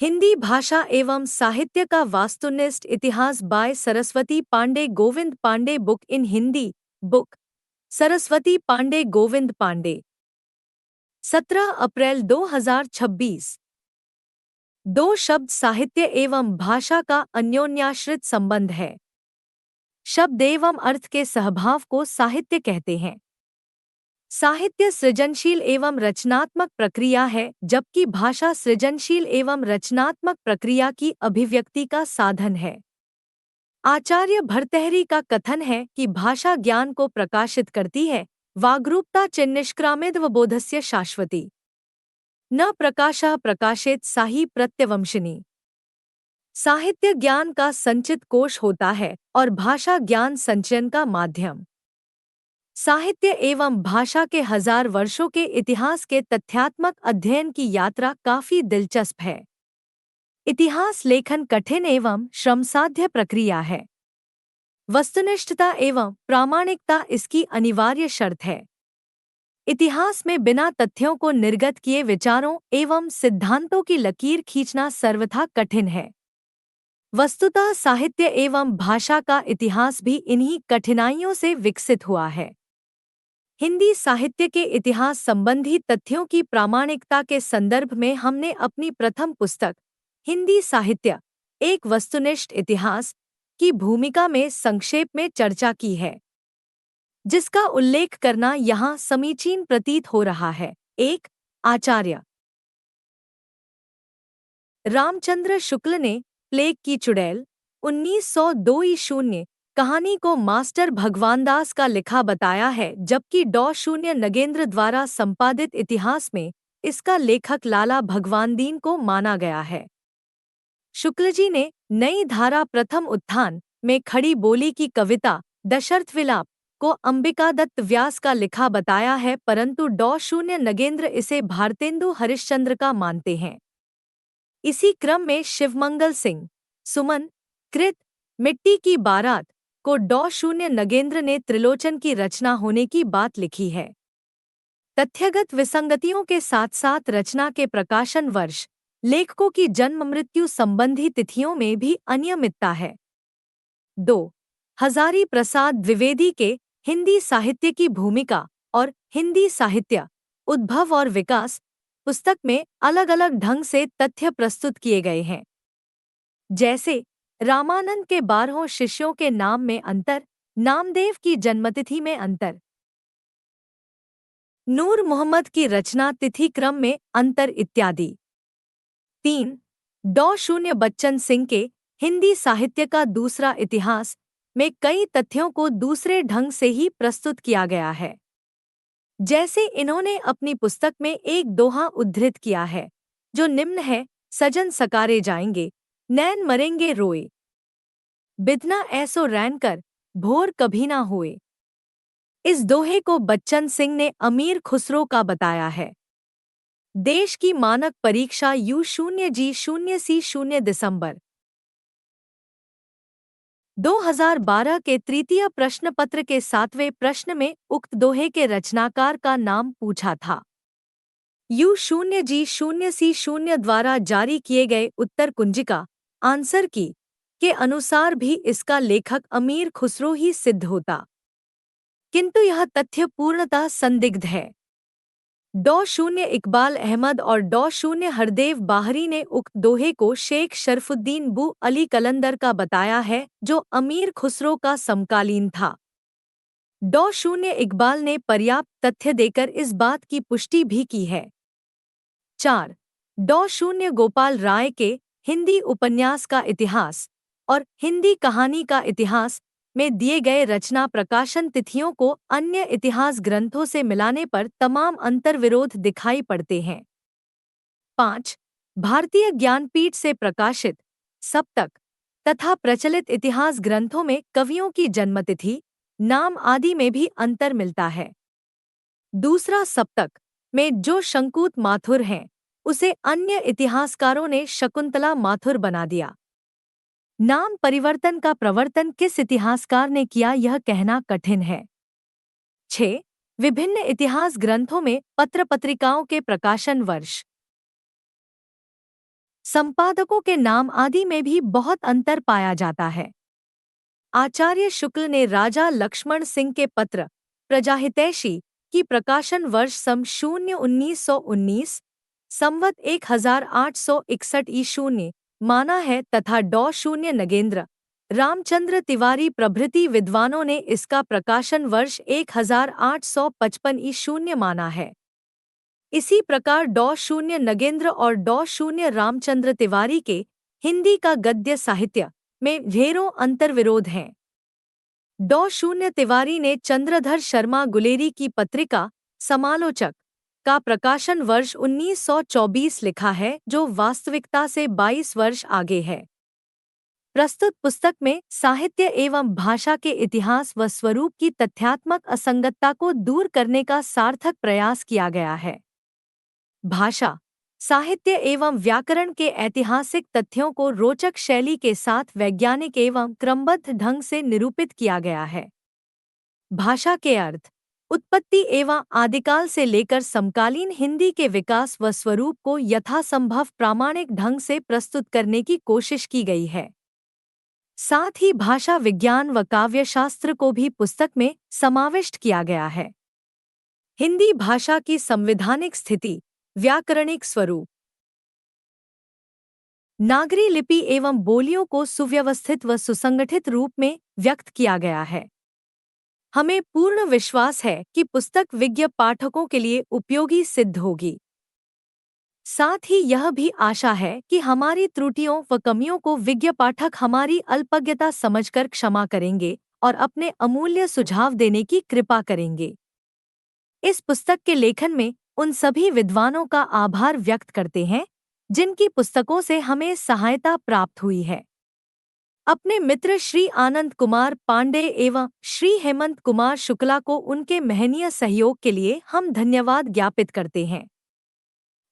हिंदी भाषा एवं साहित्य का वास्तुनिष्ठ इतिहास by Saraswati Pandey Govind Pandey book in Hindi book Saraswati Pandey Govind Pandey 17 April 2026। दो शब्द साहित्य एवं भाषा का अन्योन्याश्रित संबंध है। शब्द एवं अर्थ के सहभाव को साहित्य कहते हैं। साहित्य सृजनशील एवं रचनात्मक प्रक्रिया है, जबकि भाषा सृजनशील एवं रचनात्मक प्रक्रिया की अभिव्यक्ति का साधन है। आचार्य भर्तृहरि का कथन है कि भाषा ज्ञान को प्रकाशित करती है, वाग्रूपता चिन्निष्क्रामेद्वबोधस्य शाश्वती न प्रकाशः प्रकाशेत साहि प्रत्यवंशिनी। साहित्य ज्ञान का संचित कोश होता है और भाषा ज्ञान संचयन का माध्यम। साहित्य एवं भाषा के 1000 वर्षों के इतिहास के तथ्यात्मक अध्ययन की यात्रा काफी दिलचस्प है। इतिहास लेखन कठिन एवं श्रमसाध्य प्रक्रिया है। वस्तुनिष्ठता एवं प्रामाणिकता इसकी अनिवार्य शर्त है। इतिहास में बिना तथ्यों को निर्गत किए विचारों एवं सिद्धांतों की लकीर खींचना सर्वथा कठिन है। वस्तुतः साहित्य एवं भाषा का इतिहास भी इन्हीं कठिनाइयों से विकसित हुआ है। हिंदी साहित्य के इतिहास संबंधी तथ्यों की प्रामाणिकता के संदर्भ में हमने अपनी प्रथम पुस्तक हिंदी साहित्य एक वस्तुनिष्ठ इतिहास की भूमिका में संक्षेप में चर्चा की है, जिसका उल्लेख करना यहाँ समीचीन प्रतीत हो रहा है। एक, आचार्य रामचंद्र शुक्ल ने प्लेग की चुड़ैल 1902 ईशून्य कहानी को मास्टर भगवानदास का लिखा बताया है, जबकि शून्य नगेंद्र द्वारा संपादित इतिहास में इसका लेखक लाला भगवानदीन को माना गया है। शुक्लजी ने नई धारा प्रथम उत्थान में खड़ी बोली की कविता दशरथ विलाप को अंबिकादत्त व्यास का लिखा बताया है, परंतु शून्य नगेंद्र इसे भारतेंदु हरिश्चंद्र का मानते हैं। इसी क्रम में शिवमंगल सिंह सुमन कृत मिट्टी की बारात को शून्य नगेंद्र ने त्रिलोचन की रचना होने की बात लिखी है। तथ्यगत विसंगतियों के साथ साथ रचना के प्रकाशन वर्ष, लेखकों की जन्म मृत्यु संबंधी तिथियों में भी अनियमितता है। 2. हजारी प्रसाद द्विवेदी के हिंदी साहित्य की भूमिका और हिंदी साहित्य उद्भव और विकास पुस्तक में अलग अलग ढंग से तथ्य प्रस्तुत किए गए हैं, जैसे रामानंद के 12 शिष्यों के नाम में अंतर, नामदेव की जन्मतिथि में अंतर, नूर मोहम्मद की रचना तिथि क्रम में अंतर इत्यादि। 3. शून्य बच्चन सिंह के हिंदी साहित्य का दूसरा इतिहास में कई तथ्यों को दूसरे ढंग से ही प्रस्तुत किया गया है, जैसे इन्होंने अपनी पुस्तक में एक दोहा उद्धृत किया है, जो निम्न है: सजन सकारे जाएंगे, नैन मरेंगे रोए, बिधना ऐसो रैन कर, भोर कभी ना हुए। इस दोहे को बच्चन सिंह ने अमीर खुसरो का बताया है। देश की मानक परीक्षा U0G0C0 दिसंबर 2012 के तृतीय प्रश्न पत्र के 7वें प्रश्न में उक्त दोहे के रचनाकार का नाम पूछा था। U0G0C0 द्वारा जारी किए गए उत्तर कुंजिका आंसर की के अनुसार भी इसका लेखक अमीर खुसरो ही सिद्ध होता, किंतु यह तथ्य पूर्णतः संदिग्ध है। शून्य इकबाल अहमद और शून्य हरदेव बाहरी ने उक्त दोहे को शेख शरफुद्दीन बू अली कलंदर का बताया है, जो अमीर खुसरो का समकालीन था। शून्य इकबाल ने पर्याप्त तथ्य देकर इस बात की पुष्टि भी की है। 4. शून्य गोपाल राय के हिंदी उपन्यास का इतिहास और हिंदी कहानी का इतिहास में दिए गए रचना प्रकाशन तिथियों को अन्य इतिहास ग्रंथों से मिलाने पर तमाम अंतर्विरोध दिखाई पड़ते हैं। 5. भारतीय ज्ञानपीठ से प्रकाशित सप्तक तथा प्रचलित इतिहास ग्रंथों में कवियों की जन्मतिथि, नाम आदि में भी अंतर मिलता है। दूसरा सप्तक में जो शंकुत माथुर हैं, उसे अन्य इतिहासकारों ने शकुंतला माथुर बना दिया। नाम परिवर्तन का प्रवर्तन किस इतिहासकार ने किया, यह कहना कठिन है। 6. विभिन्न इतिहास ग्रंथों में पत्र पत्रिकाओं के प्रकाशन वर्ष, संपादकों के नाम आदि में भी बहुत अंतर पाया जाता है। आचार्य शुक्ल ने राजा लक्ष्मण सिंह के पत्र प्रजाहितैषी की प्रकाशन वर्ष सम 1919 संवत 1861 ई शून्य माना है तथा डॉ शून्य नगेंद्र रामचंद्र तिवारी प्रभृति विद्वानों ने इसका प्रकाशन वर्ष 1855 ई शून्य माना है। इसी प्रकार डॉ शून्य नगेंद्र और डॉ शून्य रामचंद्र तिवारी के हिंदी का गद्य साहित्य में ढेरों अंतर्विरोध हैं। डॉ शून्य तिवारी ने चंद्रधर शर्मा गुलेरी की पत्रिका समालोचक का प्रकाशन वर्ष 1924 लिखा है, जो वास्तविकता से 22 वर्ष आगे है। प्रस्तुत पुस्तक में साहित्य एवं भाषा के इतिहास व स्वरूप की तथ्यात्मक असंगतता को दूर करने का सार्थक प्रयास किया गया है। भाषा, साहित्य एवं व्याकरण के ऐतिहासिक तथ्यों को रोचक शैली के साथ वैज्ञानिक एवं क्रमबद्ध ढंग से निरूपित किया गया है। भाषा के अर्थ, उत्पत्ति एवं आदिकाल से लेकर समकालीन हिंदी के विकास व स्वरूप को यथासंभव प्रामाणिक ढंग से प्रस्तुत करने की कोशिश की गई है। साथ ही भाषा विज्ञान व काव्यशास्त्र को भी पुस्तक में समाविष्ट किया गया है। हिंदी भाषा की संवैधानिक स्थिति, व्याकरणिक स्वरूप, नागरी लिपि एवं बोलियों को सुव्यवस्थित व सुसंगठित रूप में व्यक्त किया गया है। हमें पूर्ण विश्वास है कि पुस्तक विज्ञ पाठकों के लिए उपयोगी सिद्ध होगी। साथ ही यह भी आशा है कि हमारी त्रुटियों व कमियों को विज्ञ पाठक हमारी अल्पज्ञता समझकर क्षमा करेंगे और अपने अमूल्य सुझाव देने की कृपा करेंगे। इस पुस्तक के लेखन में उन सभी विद्वानों का आभार व्यक्त करते हैं जिनकी पुस्तकों से हमें सहायता प्राप्त हुई है। अपने मित्र श्री आनंद कुमार पांडे एवं श्री हेमंत कुमार शुक्ला को उनके महनीय सहयोग के लिए हम धन्यवाद ज्ञापित करते हैं।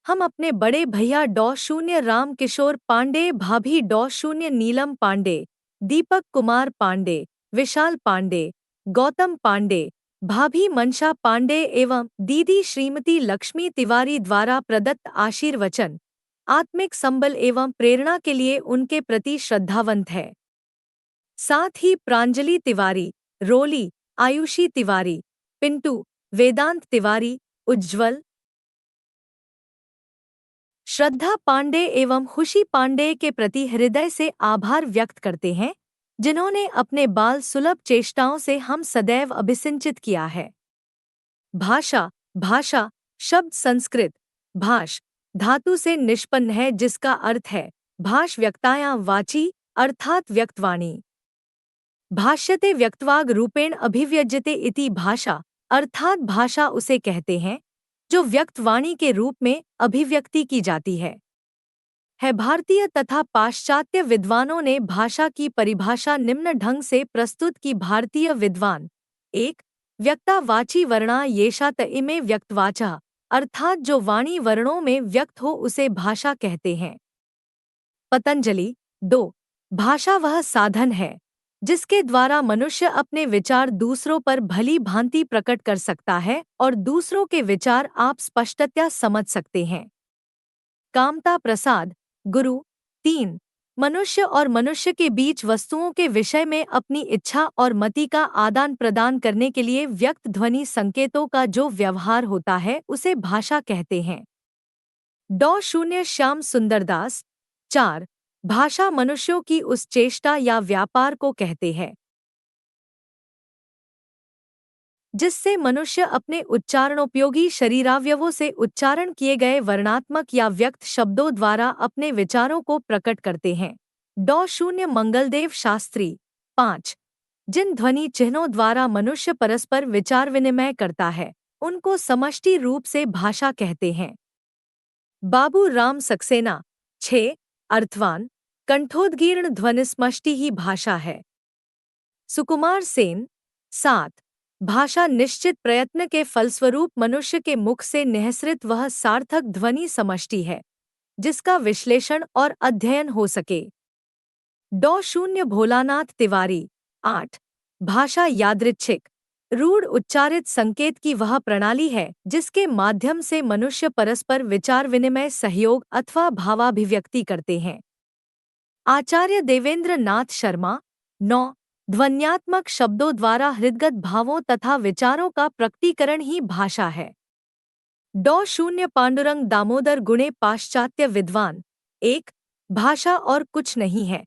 हम अपने बड़े भैया डॉ शून्य राम किशोर पांडे, भाभी डॉ शून्य नीलम पांडे, दीपक कुमार पांडे, विशाल पांडे, गौतम पांडे, भाभी मनशा पांडे एवं दीदी श्रीमती लक्ष्मी तिवारी द्वारा प्रदत्त आशीर्वचन, आत्मिक संबल एवं प्रेरणा के लिए उनके प्रति श्रद्धावंत है। साथ ही प्रांजलि तिवारी, रोली, आयुषी तिवारी, पिंटू, वेदांत तिवारी, उज्ज्वल, श्रद्धा पांडे एवं खुशी पांडे के प्रति हृदय से आभार व्यक्त करते हैं, जिन्होंने अपने बाल सुलभ चेष्टाओं से हम सदैव अभिसिंचित किया है। भाषा, भाषा शब्द संस्कृत भाष धातु से निष्पन्न है, जिसका अर्थ है भाष व्यक्तायां वाची अर्थात व्यक्तवाणी। भाष्यते व्यक्तवाग रूपेण अभिव्यज्यते इति भाषा अर्थात भाषा उसे कहते हैं जो व्यक्तवाणी के रूप में अभिव्यक्ति की जाती है। भारतीय तथा पाश्चात्य विद्वानों ने भाषा की परिभाषा निम्न ढंग से प्रस्तुत की। भारतीय विद्वान 1. व्यक्ता वाची वर्णा येषा त इमे व्यक्तवाचा अर्थात जो वाणी वर्णों में व्यक्त हो उसे भाषा कहते हैं। पतंजलि 2. भाषा वह साधन है जिसके द्वारा मनुष्य अपने विचार दूसरों पर भली भांति प्रकट कर सकता है और दूसरों के विचार आप स्पष्टतया समझ सकते हैं। कामता प्रसाद गुरु 3. मनुष्य और मनुष्य के बीच वस्तुओं के विषय में अपनी इच्छा और मति का आदान प्रदान करने के लिए व्यक्त ध्वनि संकेतों का जो व्यवहार होता है उसे भाषा कहते हैं। डॉ शून्य श्याम सुंदरदास 4. भाषा मनुष्यों की उस चेष्टा या व्यापार को कहते हैं जिससे मनुष्य अपने उच्चारणोपयोगी शरीरावयवों से उच्चारण किए गए वर्णात्मक या व्यक्त शब्दों द्वारा अपने विचारों को प्रकट करते हैं। डॉ शून्य मंगलदेव शास्त्री 5. जिन ध्वनि चिन्हों द्वारा मनुष्य परस्पर विचार विनिमय करता है उनको समष्टि रूप से भाषा कहते हैं। बाबू राम सक्सेना 6. अर्थवान कंठोद्गीर्ण ध्वनिस्मष्टि ही भाषा है। सुकुमार सेन 7. भाषा निश्चित प्रयत्न के फलस्वरूप मनुष्य के मुख से निःसृत वह सार्थक ध्वनि समष्टि है जिसका विश्लेषण और अध्ययन हो सके। डॉ शून्य भोलानाथ तिवारी 8. भाषा यादृच्छिक रूढ़ उच्चारित संकेत की वह प्रणाली है जिसके माध्यम से मनुष्य परस्पर विचार विनिमय सहयोग अथवा भावाभिव्यक्ति करते हैं। आचार्य देवेंद्र नाथ शर्मा 9 ध्वन्यात्मक शब्दों द्वारा हृदगत भावों तथा विचारों का प्रकटीकरण ही भाषा है। डॉ शून्य पांडुरंग दामोदर गुणे पाश्चात्य विद्वान 1 भाषा और कुछ नहीं है,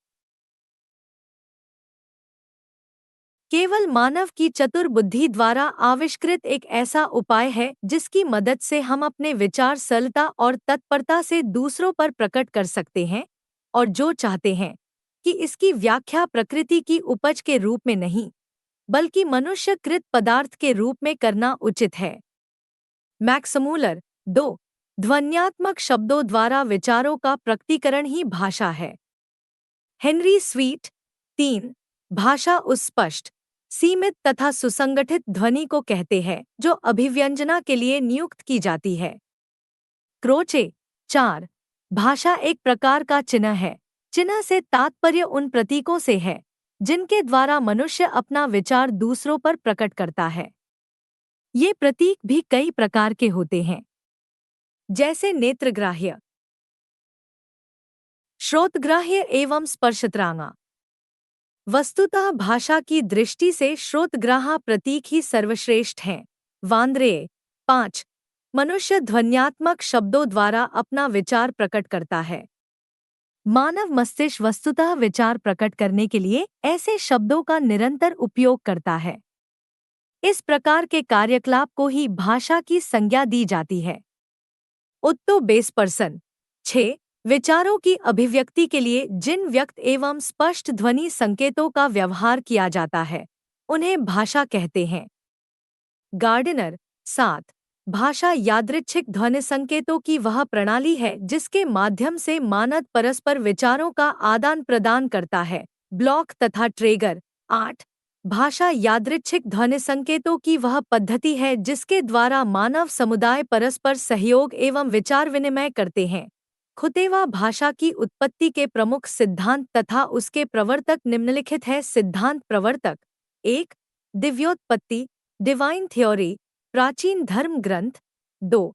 केवल मानव की चतुर बुद्धि द्वारा आविष्कृत एक ऐसा उपाय है जिसकी मदद से हम अपने विचार सरलता और तत्परता से दूसरों पर प्रकट कर सकते हैं और जो चाहते हैं कि इसकी व्याख्या प्रकृति की उपज के रूप में नहीं बल्कि मनुष्यकृत पदार्थ के रूप में करना उचित है। मैक्समूलर 2 ध्वन्यात्मक शब्दों द्वारा विचारों का प्रकटीकरण ही भाषा है। हेनरी स्वीट 3 भाषा उस स्पष्ट सीमित तथा सुसंगठित ध्वनि को कहते हैं जो अभिव्यंजना के लिए नियुक्त की जाती है। क्रोचे 4 भाषा एक प्रकार का चिन्ह है। चिन्ह से तात्पर्य उन प्रतीकों से है जिनके द्वारा मनुष्य अपना विचार दूसरों पर प्रकट करता है। ये प्रतीक भी कई प्रकार के होते हैं, जैसे नेत्रग्राह्य, श्रोतग्राह्य एवं स्पर्शत्रांगा। वस्तुतः भाषा की दृष्टि से श्रोतग्राह्य प्रतीक ही सर्वश्रेष्ठ हैं। वांद्रेय 5 मनुष्य ध्वन्यात्मक शब्दों द्वारा अपना विचार प्रकट करता है। मानव मस्तिष्क वस्तुतः विचार प्रकट करने के लिए ऐसे शब्दों का निरंतर उपयोग करता है। इस प्रकार के कार्यकलाप को ही भाषा की संज्ञा दी जाती है। उत्तो बेस पर्सन 6 विचारों की अभिव्यक्ति के लिए जिन व्यक्त एवं स्पष्ट ध्वनि संकेतों का व्यवहार किया जाता है उन्हें भाषा कहते हैं। गार्डनर 7 भाषा यादृच्छिक ध्वनि संकेतों की वह प्रणाली है जिसके माध्यम से मानव परस्पर विचारों का आदान प्रदान करता है। ब्लॉक तथा ट्रेगर 8 भाषा यादृच्छिक ध्वनि संकेतों की वह पद्धति है जिसके द्वारा मानव समुदाय परस्पर सहयोग एवं विचार विनिमय करते हैं। खुतेवा भाषा की उत्पत्ति के प्रमुख सिद्धांत तथा उसके प्रवर्तक निम्नलिखित है। सिद्धांत प्रवर्तक 1 दिव्योत्पत्ति डिवाइन थ्योरी प्राचीन धर्म ग्रंथ 2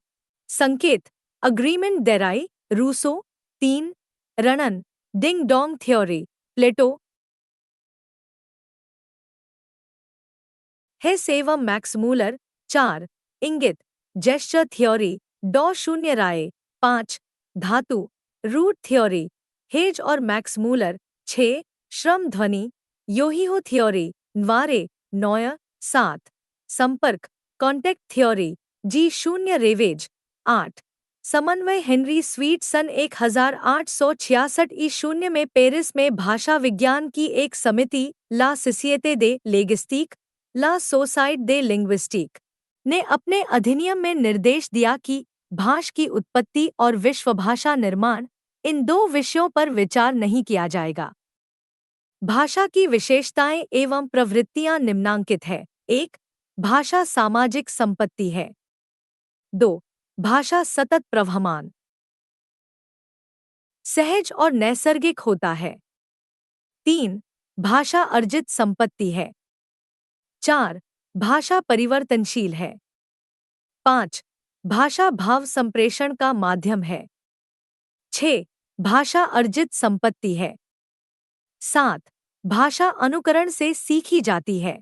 संकेत अग्रीमेंट देराई रूसो 3 रणन डिंग डोंग थ्योरी प्लेटो हेस एवं मैक्समूलर 4 इंगित जेस्चर थ्योरी डॉ शून्य राय 5 धातु रूट थ्योरी हेज और मैक्समूलर 6 श्रम ध्वनि योहीहो थ्योरी नवारे नॉयर 7 संपर्क कॉन्टेक्ट थ्योरी जी शून्य रेवेज 8 समन्वय हेनरी स्वीट सन 1866 ई0 में पेरिस में भाषा विज्ञान की एक समिति ला सोसाइटे दे लेगिस्टिक ला सोसाइट दे लिंग्विस्टिक ने अपने अधिनियम में निर्देश दिया कि भाषा की उत्पत्ति और विश्वभाषा निर्माण इन दो विषयों पर विचार नहीं किया जाएगा। भाषा की विशेषताएं एवं प्रवृत्तियां निम्नांकित है। 1 भाषा सामाजिक संपत्ति है। 2 भाषा सतत प्रवहमान सहज और नैसर्गिक होता है। 3 भाषा अर्जित संपत्ति है। 4 भाषा परिवर्तनशील है। 5 भाषा भाव संप्रेषण का माध्यम है। 6 भाषा अर्जित संपत्ति है। 7 भाषा अनुकरण से सीखी जाती है।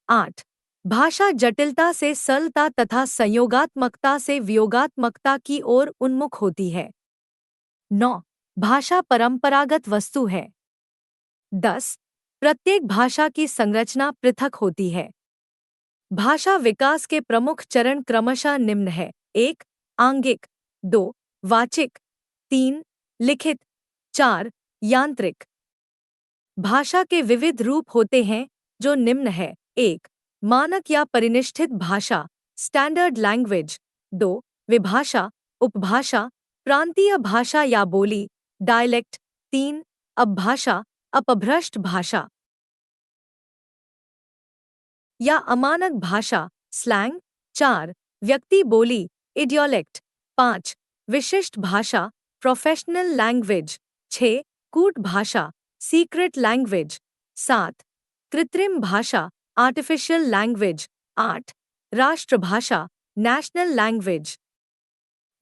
8 भाषा जटिलता से सरलता तथा संयोगात्मकता से वियोगात्मकता की ओर उन्मुख होती है। 9 भाषा परंपरागत वस्तु है। 10 प्रत्येक भाषा की संरचना पृथक होती है। भाषा विकास के प्रमुख चरण क्रमशः निम्न है। 1 आंगिक 2 वाचिक 3 लिखित 4 यांत्रिक। भाषा के विविध रूप होते हैं जो निम्न है। 1 मानक या परिनिष्ठित भाषा स्टैंडर्ड लैंग्वेज। 2 विभाषा उपभाषा प्रांतीय भाषा या बोली डायलेक्ट। 3 अपभाषा अपभ्रष्ट भाषा या अमानक भाषा स्लैंग। 4 व्यक्ति बोली इडियोलेक्ट। 5 विशिष्ट भाषा प्रोफेशनल लैंग्वेज। 6 कूट भाषा सीक्रेट लैंग्वेज। 7 कृत्रिम भाषा आर्टिफिशियल लैंग्वेज 8 राष्ट्रभाषा नेशनल लैंग्वेज।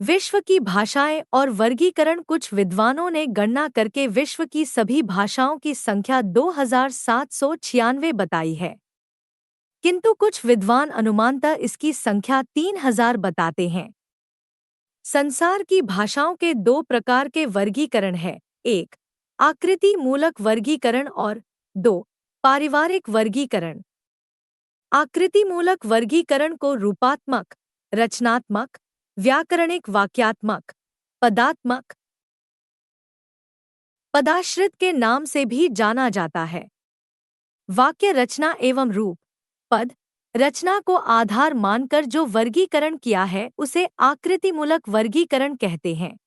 विश्व की भाषाएं और वर्गीकरण। कुछ विद्वानों ने गणना करके विश्व की सभी भाषाओं की संख्या 2796 बताई है, किंतु कुछ विद्वान अनुमानतः इसकी संख्या 3000 बताते हैं। संसार की भाषाओं के दो प्रकार के वर्गीकरण हैं, एक आकृति मूलक वर्गीकरण और दो पारिवारिक वर्गीकरण। आकृति मूलक वर्गीकरण को रूपात्मक, रचनात्मक, व्याकरणिक, वाक्यात्मक, पदात्मक, पदाश्रित के नाम से भी जाना जाता है। वाक्य रचना एवं रूप पद रचना को आधार मानकर जो वर्गीकरण किया है उसे आकृतिमूलक वर्गीकरण कहते हैं।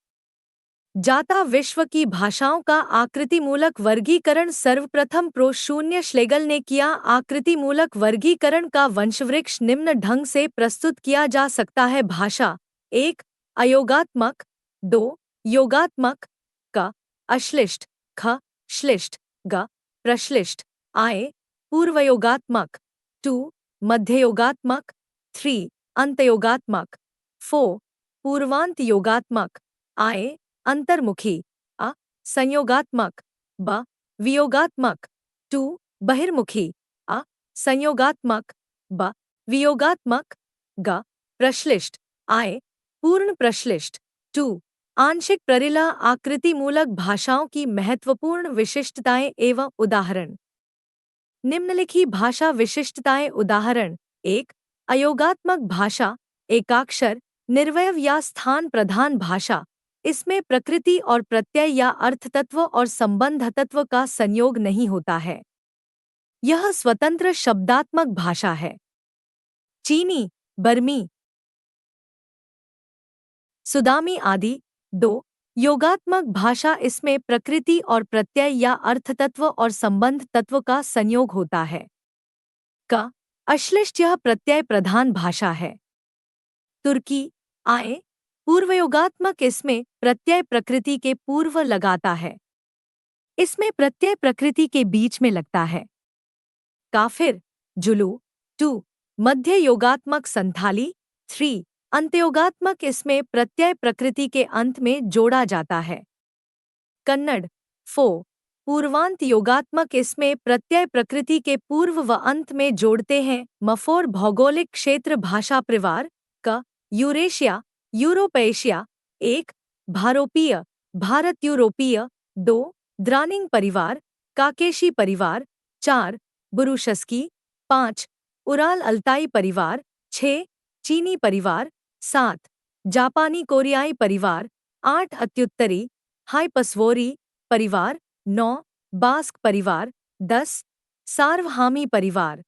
जाता विश्व की भाषाओं का आकृतिमूलक वर्गीकरण सर्वप्रथम प्रो शून्य श्लेगल ने किया। आकृतिमूलक वर्गीकरण का वंशवृक्ष निम्न ढंग से प्रस्तुत किया जा सकता है। भाषा 1 अयोगात्मक, 2 योगात्मक, क अश्लिष्ट, ख श्लिष्ट, ग प्रश्लिष्ट, आए पूर्वयोगात्मक, 2 मध्ययोगात्मक, 3 अंतयोगात्मक, 4 पूर्वांत योगात्मक, आए अंतर्मुखी, अ संयोगात्मक, ब वियोगात्मक, 2 बहिर्मुखी, अ संयोगात्मक, ब वियोगात्मक, ग प्रश्लिष्ट, आए पूर्ण प्रश्लिष्ट, 2 आंशिक प्ररिला। आकृतिमूलक भाषाओं की महत्वपूर्ण विशिष्टताएं एवं उदाहरण। निम्नलिखित भाषा विशिष्टताएं उदाहरण। 1 अयोगात्मक भाषा, एकाक्षर, निर्वयव या स्थान प्रधान भाषा। इसमें प्रकृति और प्रत्यय या अर्थतत्व और संबंध तत्व का संयोग नहीं होता है। यह स्वतंत्र शब्दात्मक भाषा है। चीनी, बर्मी, सुदामी आदि। 2 योगात्मक भाषा। इसमें प्रकृति और प्रत्यय या अर्थतत्व और संबंध तत्व का संयोग होता है। क अश्लिष्ट, यह प्रत्यय प्रधान भाषा है। तुर्की, आए पूर्वयोगात्मक। इसमें प्रत्यय प्रकृति के पूर्व लगाता है। इसमें प्रत्यय प्रकृति के बीच में लगता है। काफिर, जुलू, 2 मध्य योगात्मक। संथाली, 3 अंतयोगात्मक। इसमें प्रत्यय प्रकृति के अंत में जोड़ा जाता है। कन्नड़, 4 पूर्वांत योगात्मक। इसमें प्रत्यय प्रकृति के पूर्व व अंत में जोड़ते हैं। मफोर भौगोलिक क्षेत्र भाषा परिवार। क यूरेशिया, यूरोपेशिया। 1 भारोपीय, भारत यूरोपीय। 2 द्रानिंग परिवार, काकेशी परिवार। 4 बुरुशस्की। 5 उराल अल्ताई परिवार। 6 चीनी परिवार। 7 जापानी कोरियाई परिवार। 8 अत्युत्तरी हाइपसवोरी परिवार। 9 बास्क परिवार। 10 सार्वहामी परिवार।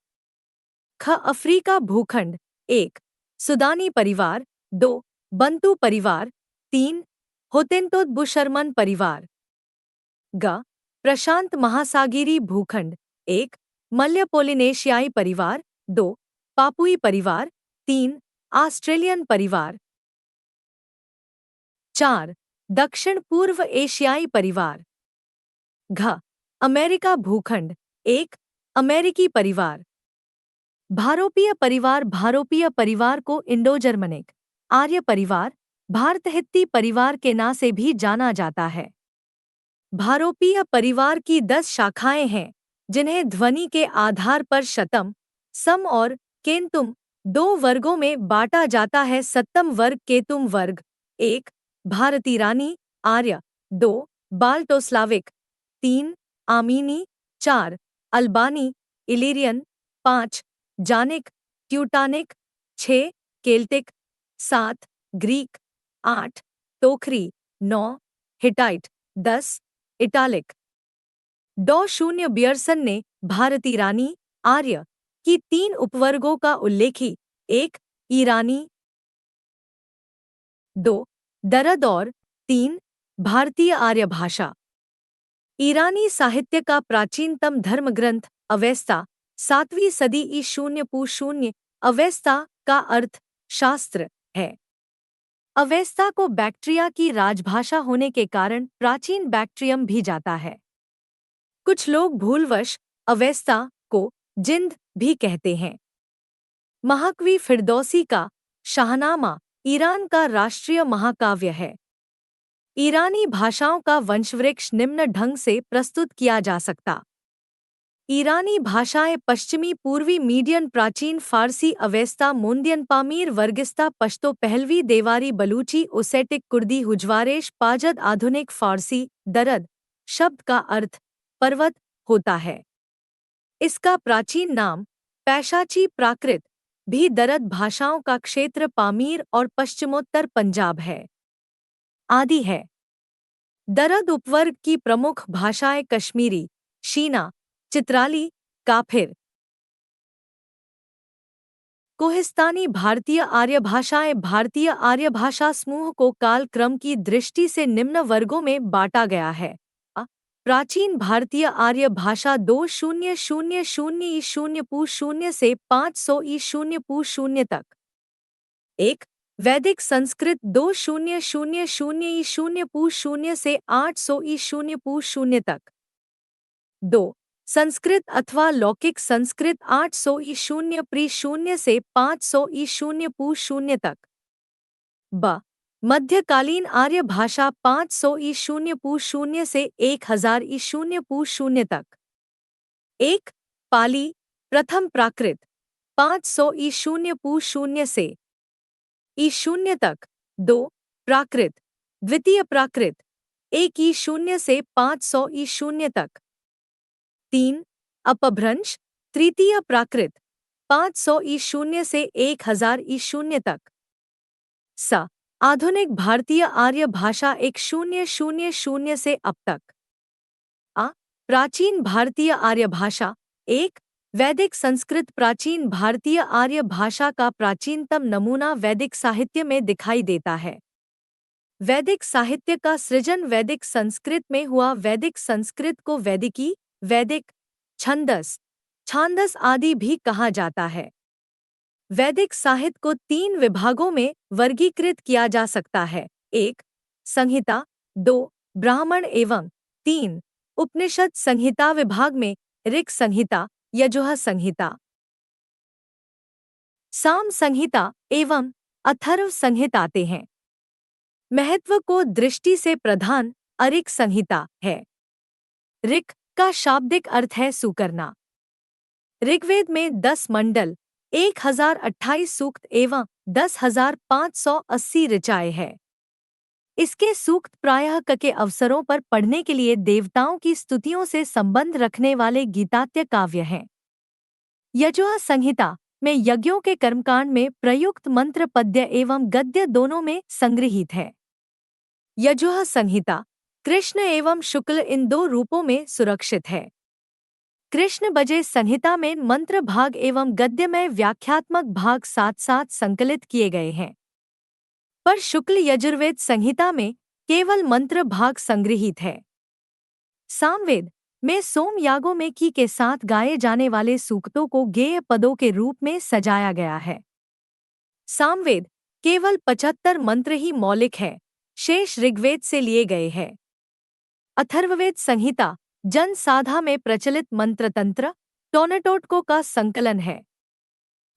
ख अफ्रीका भूखंड। 1 सुदानी परिवार। 2 बंतू परिवार। 3 होतेन्तोत बुशरमन परिवार। ग प्रशांत महासागरीय भूखंड। 1 मलय पोलिनेशियाई परिवार। 2 पापुई परिवार। 3 ऑस्ट्रेलियन परिवार। 4 दक्षिण पूर्व एशियाई परिवार। घ अमेरिका भूखंड। 1 अमेरिकी परिवार। भारोपीय परिवार। भारोपीय परिवार को इंडो जर्मनिक, आर्य परिवार, भारतहित्ती परिवार के नाम से भी जाना जाता है। भारोपीय परिवार की 10 शाखाएं हैं, जिन्हें ध्वनि के आधार पर शतम, सम और केंतुम 2 वर्गों में बांटा जाता है। सत्तम वर्ग केतुम वर्ग। 1 भारती रानी, आर्य। 2 बाल्टोस्लाविक। 3 आमीनी। 4 Albany, इलीरियन। 5 जानिक, ट्यूटानिक। 6 Celtic. 7 Greek. 8 तोखरी। 9 Hittite. 10 italic. डॉ शून्य बियर्सन ने भारती रानी, आर्य की 3 उपवर्गों का उल्लेखी। 1 ईरानी। 2 दरद और 3 भारतीय आर्य भाषा। ईरानी साहित्य का प्राचीनतम धर्मग्रंथ अवेस्ता 7वीं सदी ई शून्य पू शून्य। अवेस्ता का अर्थ शास्त्र है। अवेस्ता को बैक्ट्रिया की राजभाषा होने के कारण प्राचीन बैक्ट्रियम भी जाता है। कुछ लोग भूलवश अवेस्ता को जिंद भी कहते हैं। महाकवि फिरदौसी का शाहनामा ईरान का राष्ट्रीय महाकाव्य है। ईरानी भाषाओं का वंशवृक्ष निम्न ढंग से प्रस्तुत किया जा सकता। ईरानी भाषाएं पश्चिमी पूर्वी मीडियन प्राचीन फारसी Avesta मोन्दियन Pamir वर्गिस्ता Pashto Pahlavi Devari Balochi ओसेटिक Kurdi हुजवारेश पाजद आधुनिक फारसी दरद शब्द का अर्थ पर्वत होता है। इसका प्राचीन नाम पैशाची प्राकृत भी दरद भाषाओं का क्षेत्र पामीर और पश्चिमोत्तर पंजाब है आदि है। दरद उपवर्ग की प्रमुख भाषाएं कश्मीरी, शीना, चित्राली, काफिर, कोहिस्तानी भारतीय आर्य भाषाएं भारतीय आर्य भाषा समूह को काल क्रम की दृष्टि से निम्न वर्गों में बांटा गया है। प्राचीन भारतीय आर्य भाषा 2000 ई 0 से 500 ई 0 तक। एक वैदिक संस्कृत 2000 ई 0 से 800 ई 0 तक। 2 संस्कृत अथवा लौकिक संस्कृत 800 ई 0 से 500 ई 0 तक। ब मध्यकालीन आर्य भाषा 500 ई 0 से 1000 ई 0 तक। 1 पाली प्रथम प्राकृत 500 ई 0 से ई 0 तक। 2 प्राकृत द्वितीय प्राकृत 1 ई 0 से 500 ई 0 तक। 3 अपभ्रंश तृतीय प्राकृत 500 ई 0 से 1000 ई 0 तक। स आधुनिक भारतीय आर्य भाषा 1000 से अब तक। प्राचीन भारतीय आर्य भाषा 1 वैदिक संस्कृत प्राचीन भारतीय आर्य भाषा का प्राचीनतम नमूना वैदिक साहित्य में दिखाई देता है। वैदिक साहित्य का सृजन वैदिक संस्कृत में हुआ। वैदिक संस्कृत को वैदिकी, वैदिक, छंदस, छांदस आदि भी कहा जाता है। वैदिक साहित्य को 3 विभागों में वर्गीकृत किया जा सकता है। 1 संहिता, 2 ब्राह्मण एवं 3 उपनिषद। संहिता विभाग में ऋक् संहिता, यजुः संहिता, साम संहिता एवं अथर्व संहिता आते हैं। महत्व को दृष्टि से प्रधान अऋक् संहिता है। ऋक् का शाब्दिक अर्थ है सुकरना। ऋग्वेद में 10 मंडल 1028 सूक्त एवं 10,580 ऋचाएँ हैं। इसके सूक्त प्रायः क के अवसरों पर पढ़ने के लिए देवताओं की स्तुतियों से संबंध रखने वाले गीतात्य काव्य हैं। यजुः संहिता में यज्ञों के कर्मकांड में प्रयुक्त मंत्र पद्य एवं गद्य दोनों में संग्रहित है। यजुः संहिता कृष्ण एवं शुक्ल इन 2 रूपों में सुरक्षित है। कृष्ण बजे संहिता में मंत्र भाग एवं गद्यमय व्याख्यात्मक भाग साथ-साथ संकलित किए गए हैं, पर शुक्ल यजुर्वेद संहिता में केवल मंत्र भाग संग्रहित है। सामवेद में सोम यागों में की के साथ गाए जाने वाले सूक्तों को गेय पदों के रूप में सजाया गया है। सामवेद केवल 75 मंत्र ही मौलिक है, शेष ऋग्वेद से लिए गए हैं। अथर्ववेद संहिता जन साधा में प्रचलित मंत्रतंत्र टोनटोटकों का संकलन है।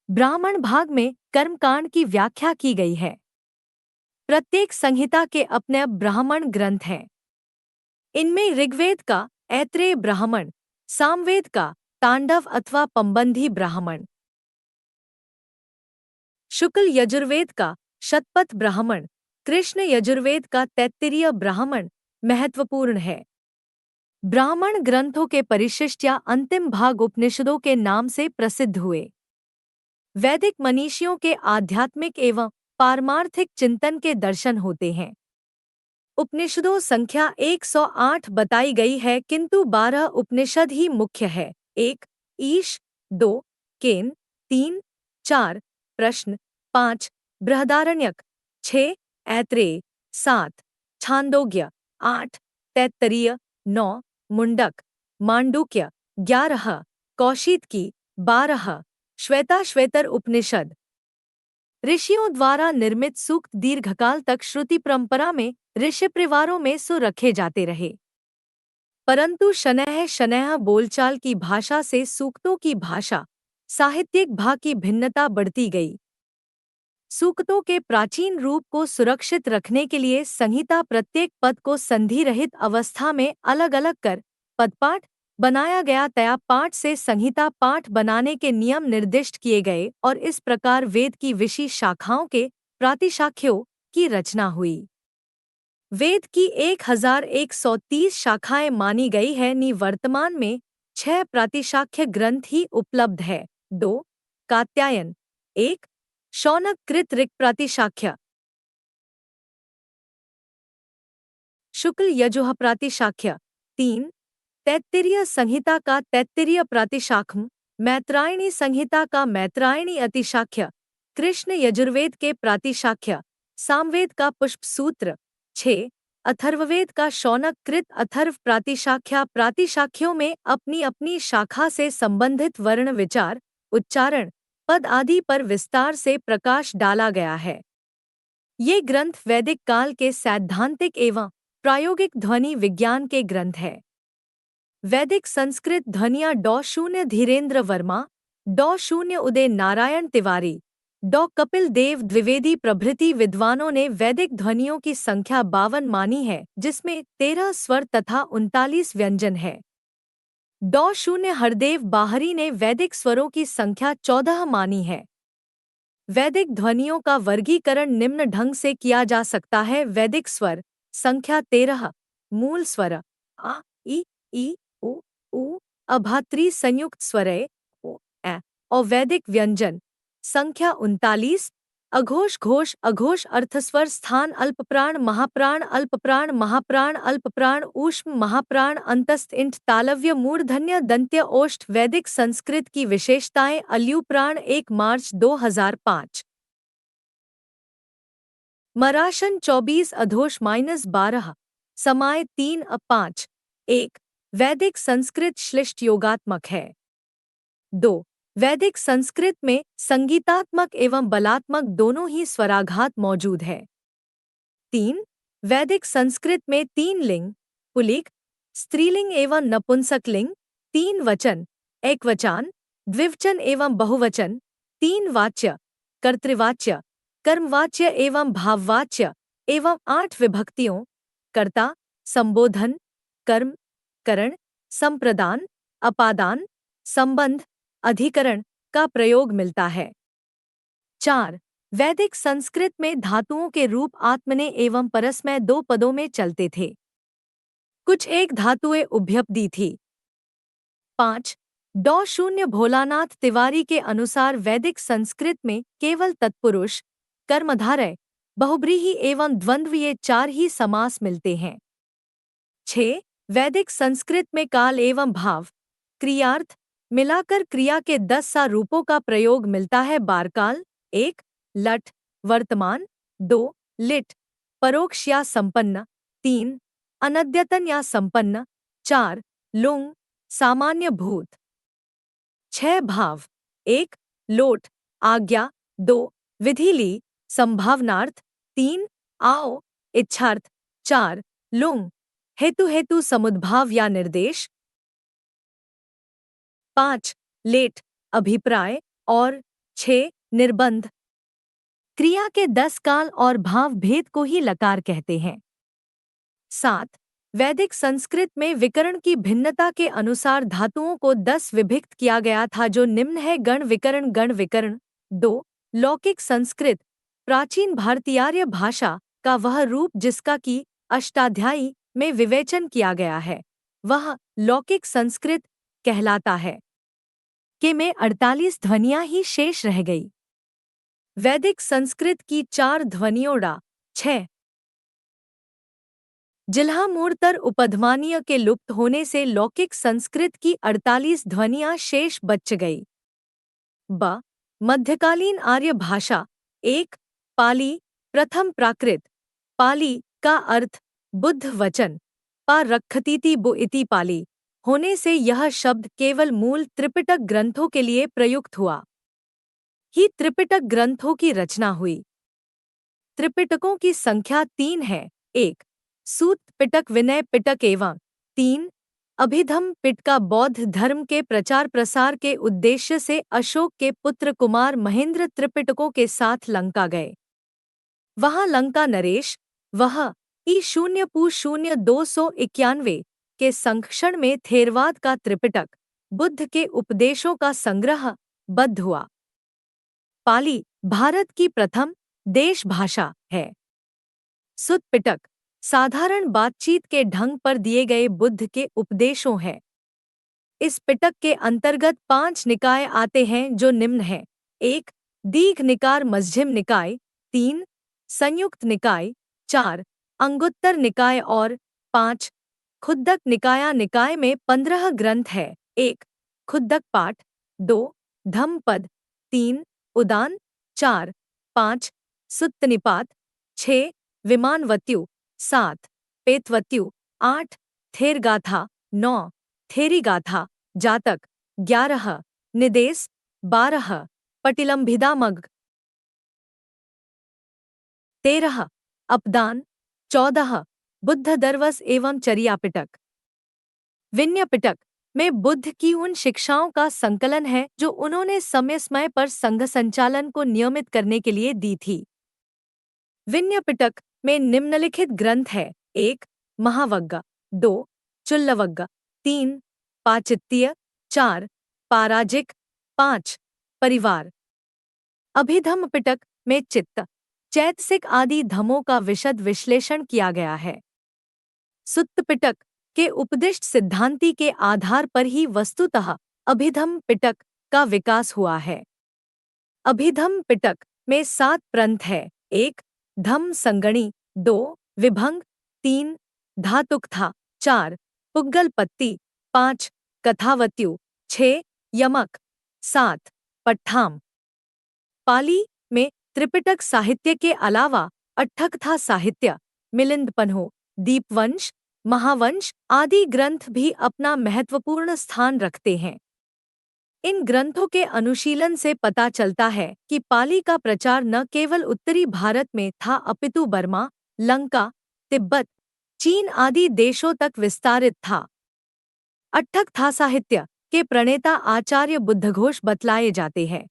ब्राह्मण भाग में कर्मकांड की व्याख्या की गई है। प्रत्येक संहिता के अपने ब्राह्मण ग्रंथ हैं। इनमें ऋग्वेद का ऐत्रेय ब्राह्मण, सामवेद का तांडव अथवा पंबंधी ब्राह्मण, शुक्ल यजुर्वेद का शतपथ ब्राह्मण, कृष्ण यजुर्वेद का तैत्तिरीय ब्राह्मण महत्वपूर्ण है। ब्राह्मण ग्रंथों के परिशिष्ट या अंतिम भाग उपनिषदों के नाम से प्रसिद्ध हुए। वैदिक मनीषियों के आध्यात्मिक एवं पारमार्थिक चिंतन के दर्शन होते हैं। उपनिषदों संख्या 108 बताई गई है, किंतु 12 उपनिषद ही मुख्य है। 1 ईश, 2 केन, 3 4 प्रश्न, 5 बृहदारण्यक, 6 ऐत्रेय, 7 छांदोग्य, 8 तैत्तरीय, 9 मुंडक, मांडुक्य, 11 कौशितकी, 12 श्वेताश्वेतर उपनिषद। ऋषियों द्वारा निर्मित सूक्त दीर्घकाल तक श्रुति परंपरा में ऋषि परिवारों में रखे जाते रहे। परंतु शनैः शनैः बोलचाल की भाषा से सूक्तों की भाषा साहित्यिक भाव की भिन्नता बढ़ती गई। सूक्तों के प्राचीन रूप को सुरक्षित रखने के लिए संहिता प्रत्येक पद को संधि रहित अवस्था में अलग अलग कर पदपाठ बनाया गया। तया पाठ से संहिता पाठ बनाने के नियम निर्दिष्ट किए गए और इस प्रकार वेद की विशेष शाखाओं के प्रातिशाख्यों की रचना हुई। वेद की 1130 शाखाएं मानी गई है। वर्तमान में 6 प्रातिशाख्य ग्रंथ ही उपलब्ध है। 2 कात्यायन, 1 शौनक कृत ऋक् प्रातिशाख्य, शुक्ल यजुः प्रातिशाख्य, 3 तैत्तिरीय संहिता का तैत्तिरीय प्रातिशाख्य, मैत्रायणी संहिता का मैत्रायणी अतिशाख्य, कृष्ण यजुर्वेद के प्रातिशाख्य, सामवेद का पुष्प सूत्र, 6 अथर्ववेद का शौनक कृत अथर्व प्रातिशाख्या। प्रातिशाख्यों में अपनी अपनी शाखा से संबंधित वर्ण विचार, उच्चारण, पद आदि पर विस्तार से प्रकाश डाला गया है। ये ग्रंथ वैदिक काल के सैद्धांतिक एवं प्रायोगिक ध्वनि विज्ञान के ग्रंथ है। वैदिक संस्कृत ध्वनियाँ डॉ. धीरेन्द्र वर्मा, डॉ. उदय नारायण तिवारी, डॉ. कपिल देव द्विवेदी प्रभृति विद्वानों ने वैदिक ध्वनियों की संख्या 52 मानी है, जिसमें 13 स्वर तथा 39 व्यंजन है। डॉ. हरदेव बाहरी ने वैदिक स्वरों की संख्या 14 मानी है। वैदिक ध्वनियों का वर्गीकरण निम्न ढंग से किया जा सकता है। वैदिक स्वर संख्या 13, मूल स्वर आ, ई, उ, अभात्री संयुक्त स्वर ओ, ए और वैदिक व्यंजन संख्या 39, अघोष घोष अघोष अर्थस्वर स्थान अल्पप्राण महाप्राण अल्पप्राण महाप्राण अल्पप्राण ऊष्म महाप्राण अंतस्थ इंठ तालव्य मूर्धन्य दंत्य ओष्ठ। वैदिक संस्कृत की विशेषताएं अल्युप्राण 1 मार्च 2005, मराशन 24 अधोष -12, समाय 3 1। वैदिक संस्कृत श्लिष्ट योगात्मक है। 2 वैदिक संस्कृत में संगीतात्मक एवं बलात्मक दोनों ही स्वराघात मौजूद है। 3 वैदिक संस्कृत में 3 लिंग, पुल्लिंग, स्त्रीलिंग एवं नपुंसकलिंग, 3 वचन, एकवचन, द्विवचन एवं बहुवचन, 3 वाच्य, कर्तृवाच्य, कर्मवाच्य एवं भाववाच्य एवं 8 विभक्तियों कर्ता, संबोधन, कर्म, करण, संप्रदान, अपादान, संबंध, अधिकरण का प्रयोग मिलता है। 4 वैदिक संस्कृत में धातुओं के रूप आत्मने एवं परस्मै 2 पदों में चलते थे। कुछ एक धातुएं उभयपदी थी। 5 डॉ. भोलानाथ तिवारी के अनुसार वैदिक संस्कृत में केवल तत्पुरुष, कर्मधारय, बहुब्रीहि एवं द्वंद्व ये 4 ही समास मिलते हैं। 6 वैदिक संस्कृत में काल एवं भाव, क्रियार्थ मिलाकर क्रिया के 10 सा रूपों का प्रयोग मिलता है। बारकाल 1 लट, वर्तमान 2 लिट, परोक्ष या संपन्न 3 अनद्यतन या संपन्न 4 लुंग, सामान्य भूत। 6 भाव 1 लोट, आज्ञा 2 विधिली, संभावनार्थ 3 आओ, इच्छार्थ 4 लुंग, हेतु समुद्भाव या निर्देश 5 लेट, अभिप्राय और 6 निर्बंध। क्रिया के 10 काल और भाव भेद को ही लकार कहते हैं। 7 वैदिक संस्कृत में विकरण की भिन्नता के अनुसार धातुओं को 10 विभक्त किया गया था, जो निम्न है। गण विकरण 2 लौकिक संस्कृत प्राचीन भारतीयार्य भाषा का वह रूप जिसका कि अष्टाध्यायी में विवेचन किया गया है, वह लौकिक संस्कृत कहलाता है। के में 48 ध्वनियां ही शेष रह गई। वैदिक संस्कृत की 4 ध्वनियों डा 6 जिल्हा मूर्तर उपध्मानीय के लुप्त होने से लौकिक संस्कृत की 48 ध्वनियां शेष बच गई। ब मध्यकालीन आर्य भाषा 1 पाली, प्रथम प्राकृत पाली का अर्थ बुद्ध वचन पा रखतीति बु इति पाली होने से यह शब्द केवल मूल त्रिपिटक ग्रंथों के लिए प्रयुक्त हुआ ही त्रिपिटक ग्रंथों की रचना हुई। त्रिपिटकों की संख्या 3 है। 1 सूत पिटक, विनय पिटक एवं 3 अभिधम्म पिटका बौद्ध धर्म के प्रचार प्रसार के उद्देश्य से अशोक के पुत्र कुमार महेंद्र त्रिपिटकों के साथ लंका गए। वहां लंका नरेश वह ई 0 पू 0 291 के संरक्षण में थेरवाद का त्रिपिटक बुद्ध के उपदेशों का संग्रह बद्ध हुआ। पाली भारत की प्रथम देश भाषा है। सुत्त पिटक साधारण बातचीत के ढंग पर दिए गए बुद्ध के उपदेशों है। इस पिटक के अंतर्गत 5 निकाय आते हैं जो निम्न हैं: 1. दीघ निकार मध्यम निकाय, 3. संयुक्त निकाय, 4. अंगुत्तर निकाय और 5. खुद्दक निकाया। निकाय में 15 ग्रंथ है। 1. खुद्दक पाठ, 2. धम्मपद, 3. उदान, 4. 5. सुत्तनिपात, 6. विमानवत्यु, 7. पेतवत्यु, 8. थेरगाथा, 9. थेरीगाथा, जातक, 11. निदेश, 12. पटिलंभिदामग, 13. अपदान, 14. बुद्ध दर्वस एवं चर्यापिटक। विनय पिटक में बुद्ध की उन शिक्षाओं का संकलन है जो उन्होंने समय समय पर संघ संचालन को नियमित करने के लिए दी थी। विनय पिटक में निम्नलिखित ग्रंथ है: 1. महावग्ग, 2. चुल्लवग्ग, 3. पाचित्य, 4. पाराजिक, 5. परिवार। अभिधम्म पिटक में चित्त, चैतसिक आदि धमों का विशद विश्लेषण किया गया है। सुत्त पिटक के उपदिष्ट सिद्धांति के आधार पर ही वस्तुतः अभिधम्म पिटक का विकास हुआ है। अभिधम्म पिटक में 7 प्रंथ है: 1. धम्म संगणी, 2. विभंग, 3. धातुकथा, 4. पुग्गलपत्ति, 5. कथावत्यु, 6. यमक, 7. पट्ठाम। पाली में त्रिपिटक साहित्य के अलावा अट्ठकथा साहित्य, मिलिंदपन्हो, दीपवंश, महावंश आदि ग्रंथ भी अपना महत्वपूर्ण स्थान रखते हैं। इन ग्रंथों के अनुशीलन से पता चलता है कि पाली का प्रचार न केवल उत्तरी भारत में था अपितु बर्मा, लंका, तिब्बत, चीन आदि देशों तक विस्तारित था। अट्ठकथा साहित्य के प्रणेता आचार्य बुद्धघोष बतलाए जाते हैं,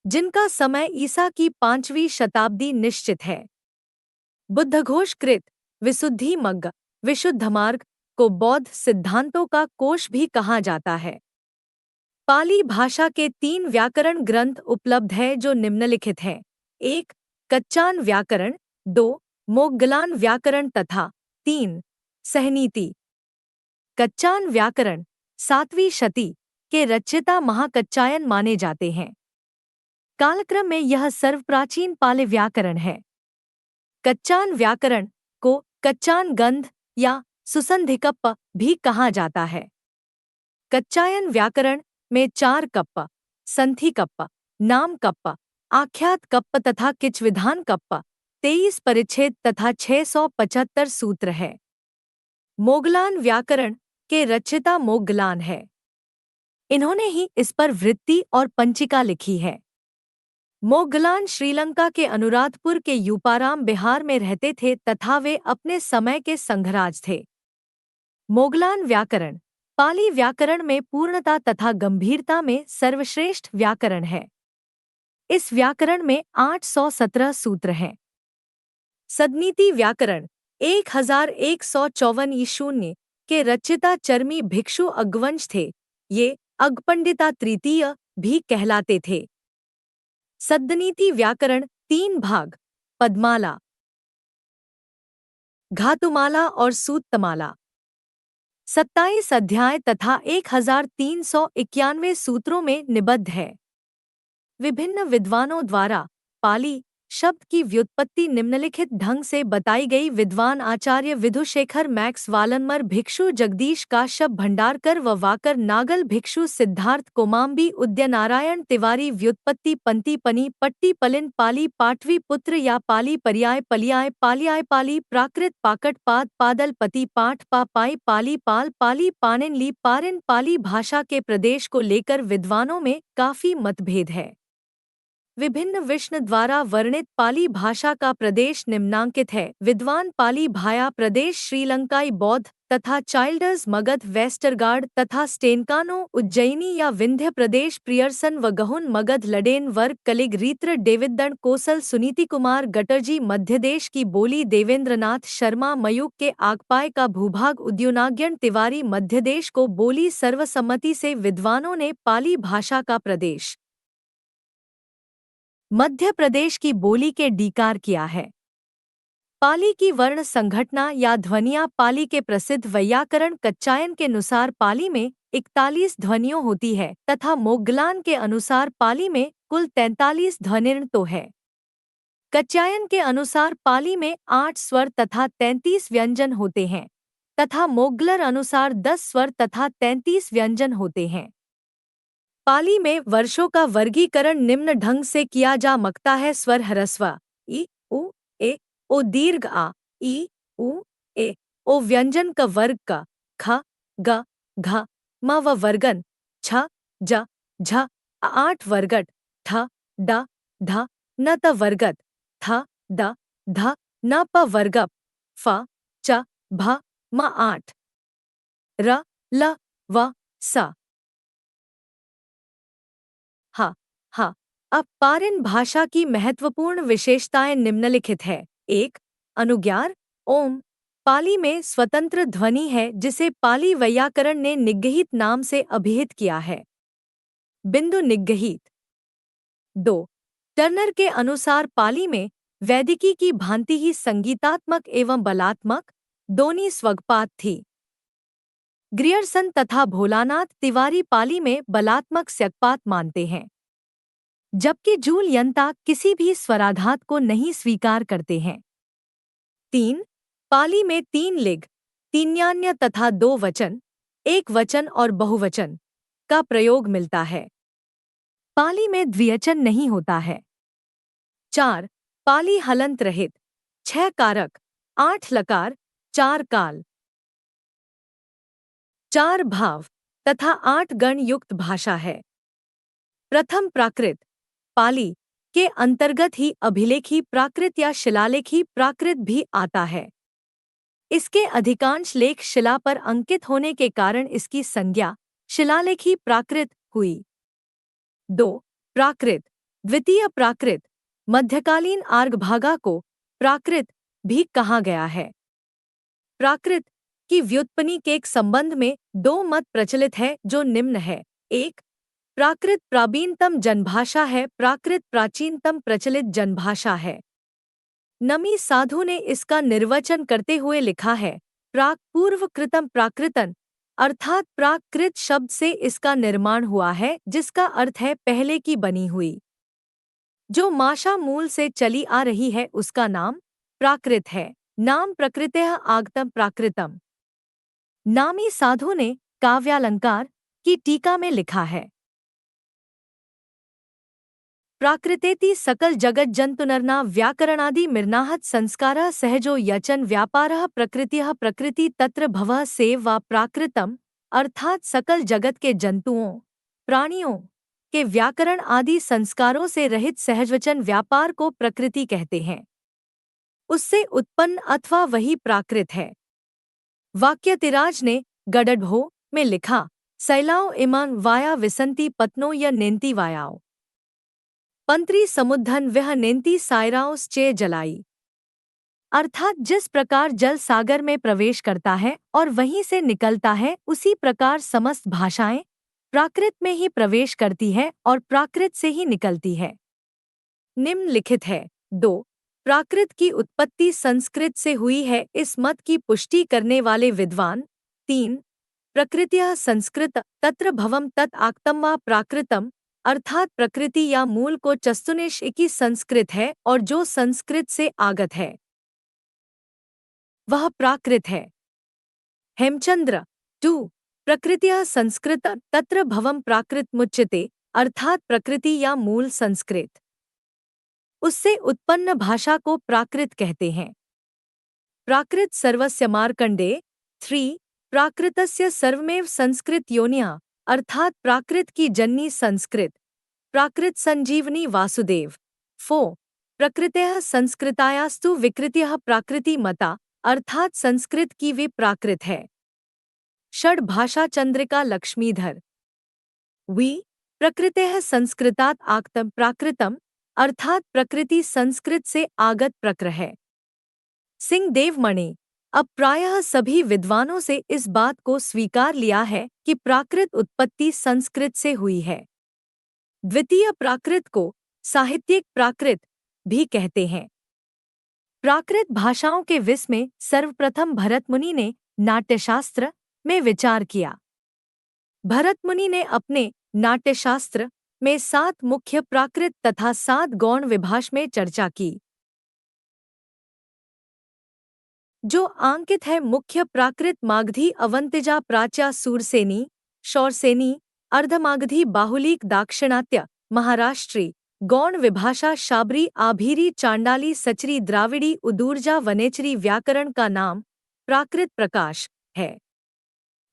जिनका समय ईसा की 5वीं शताब्दी निश्चित है। बुद्धघोष कृत विशुद्धिमग्ग, विशुद्धमार्ग को बौद्ध सिद्धांतों का कोश भी कहा जाता है। पाली भाषा के 3 व्याकरण ग्रंथ उपलब्ध है जो निम्नलिखित हैं: 1. कच्चान व्याकरण, 2. मोग्गलान व्याकरण तथा 3. सहनीति। कच्चान व्याकरण 7वीं शती के रचयिता महाकच्चायन माने जाते हैं। कालक्रम में यह सर्वप्राचीन पाली व्याकरण है। कच्चान व्याकरण को कच्चान गंध या सुसंधिकप्प भी कहा जाता है। कच्चायन व्याकरण में 4 कप्प, संथि कप्प, नाम कप्प, आख्यात कप्प तथा किच विधान कप्प, 23 परिच्छेद तथा 675 सूत्र है। मोगलान व्याकरण के रचयिता मोग्गलान है। इन्होंने ही इस पर वृत्ति और पंचिका लिखी है। मोग्गलान श्रीलंका के अनुराधपुर के यूपाराम बिहार में रहते थे तथा वे अपने समय के संघराज थे। मोग्गलान व्याकरण पाली व्याकरण में पूर्णता तथा गंभीरता में सर्वश्रेष्ठ व्याकरण है। इस व्याकरण में 817 सूत्र हैं। सदनीति व्याकरण 1154 ई. के रचयिता चरमी भिक्षु अग्गवंश थे। ये अग्गपंडिता तृतीय भी कहलाते थे। सद्दनीति व्याकरण 3 भाग, पद्माला, घातुमाला और सूत्तमाला, 27 अध्याय तथा 1391 सूत्रों में निबद्ध है। विभिन्न विद्वानों द्वारा पाली शब्द की व्युत्पत्ति निम्नलिखित ढंग से बताई गई: विद्वान आचार्य विधुशेखर मैक्स वालनमर भिक्षु जगदीश काश्यप भंडारकर व वाकर नागल भिक्षु सिद्धार्थ कोमाम्बी उद्यनारायण तिवारी। व्युत्पत्ति पंती पनी पट्टी पलिन पाली पाटवी पुत्र या पाली पर्याय पलियाय पालियाय पाली प्राकृत पाकट पाद पादल पति पाठ पा पाई पाली पाल पाली पानिन ली पारिन। पाली भाषा के प्रदेश को लेकर विद्वानों में काफी मतभेद है। विभिन्न विष्णु द्वारा वर्णित पाली भाषा का प्रदेश निम्नांकित है: विद्वान पाली भाया प्रदेश श्रीलंकाई बौद्ध तथा चाइल्डर्स मगध वेस्टरगार्ड तथा स्टेनकानो उज्जैनी या विंध्य प्रदेश प्रियर्सन व गहुन मगध लडेन वर्ग कलिग रीत्र डेविदन कोसल सुनीति कुमार गटरजी मध्यदेश की बोली देवेंद्रनाथ शर्मा मयूख के आगपाय का भूभाग उद्योनाग्यन तिवारी मध्यदेश को बोली सर्वसम्मति से विद्वानों ने पाली भाषा का प्रदेश मध्य प्रदेश की बोली के डीकार किया है। पाली की वर्ण संघटना या ध्वनियाँ पाली के प्रसिद्ध वैयाकरण कच्चायन के अनुसार पाली में 41 ध्वनियों होती है तथा मोग्गलान के अनुसार पाली में कुल 43 ध्वनिर्ण तो है। कच्चायन के अनुसार पाली में 8 स्वर तथा 33 व्यंजन होते हैं तथा मोग्गलर अनुसार 10 स्वर तथा 33 व्यंजन होते हैं। पाली में वर्षों का वर्गीकरण निम्न ढंग से किया जा सकता है। स्वर ह्रस्व ई उ ए ओ दीर्घ आ ई उ ए ओ व्यंजन का वर्ग का ख ग घ म व वर्गन छ ज झ आठ वर्गट ठ ड ध न त वर्गत थ द ध न प वर्गप फ च भ म आठ र ल व स हा हा। अब पारिन भाषा की महत्वपूर्ण विशेषताएं निम्नलिखित है। 1. अनुज्ञार ओम पाली में स्वतंत्र ध्वनि है जिसे पाली वैयाकरण ने निग्रहित नाम से अभिहित किया है। बिंदु निग्रहित। 2. टर्नर के अनुसार पाली में वैदिकी की भांति ही संगीतात्मक एवं बलात्मक दोनों स्वगपात थी। ग्रियर्सन तथा भोलानाथ तिवारी पाली में बलात्मक स्यगपात मानते हैं, जबकि जूल यंता किसी भी स्वराघात को नहीं स्वीकार करते हैं। 3. पाली में 3 लिग, तीन्यान्य तथा 2 वचन, एक वचन और बहुवचन का प्रयोग मिलता है। पाली में द्विवचन नहीं होता है। 4. पाली हलंत रहित, 6 कारक, 8 लकार, 4 काल, 4 भाव तथा 8 गण युक्त भाषा है। प्रथम प्राकृत पाली के अंतर्गत ही अभिलेखी प्राकृत या शिलालेखी प्राकृत भी आता है। इसके अधिकांश लेख शिला पर अंकित होने के कारण इसकी संज्ञा शिलालेखी प्राकृत हुई। 2. प्राकृत द्वितीय प्राकृत मध्यकालीन आर्घभागा को प्राकृत भी कहा गया है। प्राकृत की व्युत्पत्ति के एक संबंध में 2 मत प्रचलित है जो निम्न है। 1. प्राकृत प्राचीनतम जनभाषा है, प्राकृत प्राचीनतम प्रचलित जनभाषा है। नमी साधु ने इसका निर्वचन करते हुए लिखा है, प्राक पूर्व कृतम प्राकृतन, अर्थात प्राकृत शब्द से इसका निर्माण हुआ है जिसका अर्थ है पहले की बनी हुई। जो माशा मूल से चली आ रही है उसका नाम प्राकृत है। नाम प्रकृतः आगतम प्राकृतम। नामी साधु ने काव्यालंकार की टीका में लिखा है, प्राकृतेति सकल जगत जंतुनरना व्याकरणादि मिर्नाहत संस्कारः सहजो यचन व्यापारः प्रकृतिः प्रकृति तत्र भवः सेव वा प्राकृतम, अर्थात सकल जगत के जंतुओं प्राणियों के व्याकरण आदि संस्कारों से रहित सहजवचन व्यापार को प्रकृति कहते हैं। उससे उत्पन्न अथवा वही प्राकृत है। वाक्यतिराज ने गडढो में लिखा, सैलाओ इमं वाया विसंति पत्नो य नेन्ति वायाओ पंत्री समुद्धन वह नेन्ति सायराओस चे जलाई। अर्थात जिस प्रकार जल सागर में प्रवेश करता है और वहीं से निकलता है उसी प्रकार समस्त भाषाएं प्राकृत में ही प्रवेश करती है और प्राकृत से ही निकलती है। निम्नलिखित है। 2. प्राकृत की उत्पत्ति संस्कृत से हुई है, इस मत की पुष्टि करने वाले विद्वान। 3. प्रकृतिः संस्कृत तत्र भवम तत् आक्तम वा प्राकृतम, अर्थात प्रकृति या मूल को चस्तुनिश की संस्कृत है और जो संस्कृत से आगत है वह प्राकृत है। हेमचंद्र 2. प्रकृतिः संस्कृत तत्र भवम प्राकृत मुच्यते, अर्थात प्रकृति या मूल संस्कृत उससे उत्पन्न भाषा को प्राकृत कहते हैं। प्राकृत सर्वस्य मार्कंडे 3. प्राकृतस्य सर्वमेव संस्कृत योनिया, अर्थात प्राकृत की जननी संस्कृत, प्राकृत संजीवनी वासुदेव। 4. प्रकृतयः संस्कृतायास्तु विकृतिः प्राकृति मता, अर्थात संस्कृत की वे प्राकृत है। षड भाषा चंद्रिका लक्ष्मीधर। वी प्रकृतेः संस्कृतात् आगतं प्राकृतम, अर्थात प्रकृति संस्कृत से आगत प्रकृ है। सिंह देवमणि। अब प्रायः सभी विद्वानों से इस बात को स्वीकार लिया है कि प्राकृत उत्पत्ति संस्कृत से हुई है। द्वितीय प्राकृत को साहित्यिक प्राकृत भी कहते हैं। प्राकृत भाषाओं के विषय में सर्वप्रथम भरतमुनि ने नाट्यशास्त्र में विचार किया। भरतमुनि ने अपने नाट्यशास्त्र में 7 मुख्य प्राकृत तथा 7 गौण विभाष में चर्चा की। जो अंकित है मुख्य प्राकृत मागधी अवंतिजा प्राच्या सूरसेनी शौरसेनी अर्धमागधी बाहुलीक दाक्षिणात्य महाराष्ट्री गौण विभाषा शाबरी आभीरी चांडाली सचरी द्राविड़ी उदूरजा वनेचरी व्याकरण का नाम प्राकृत प्रकाश है।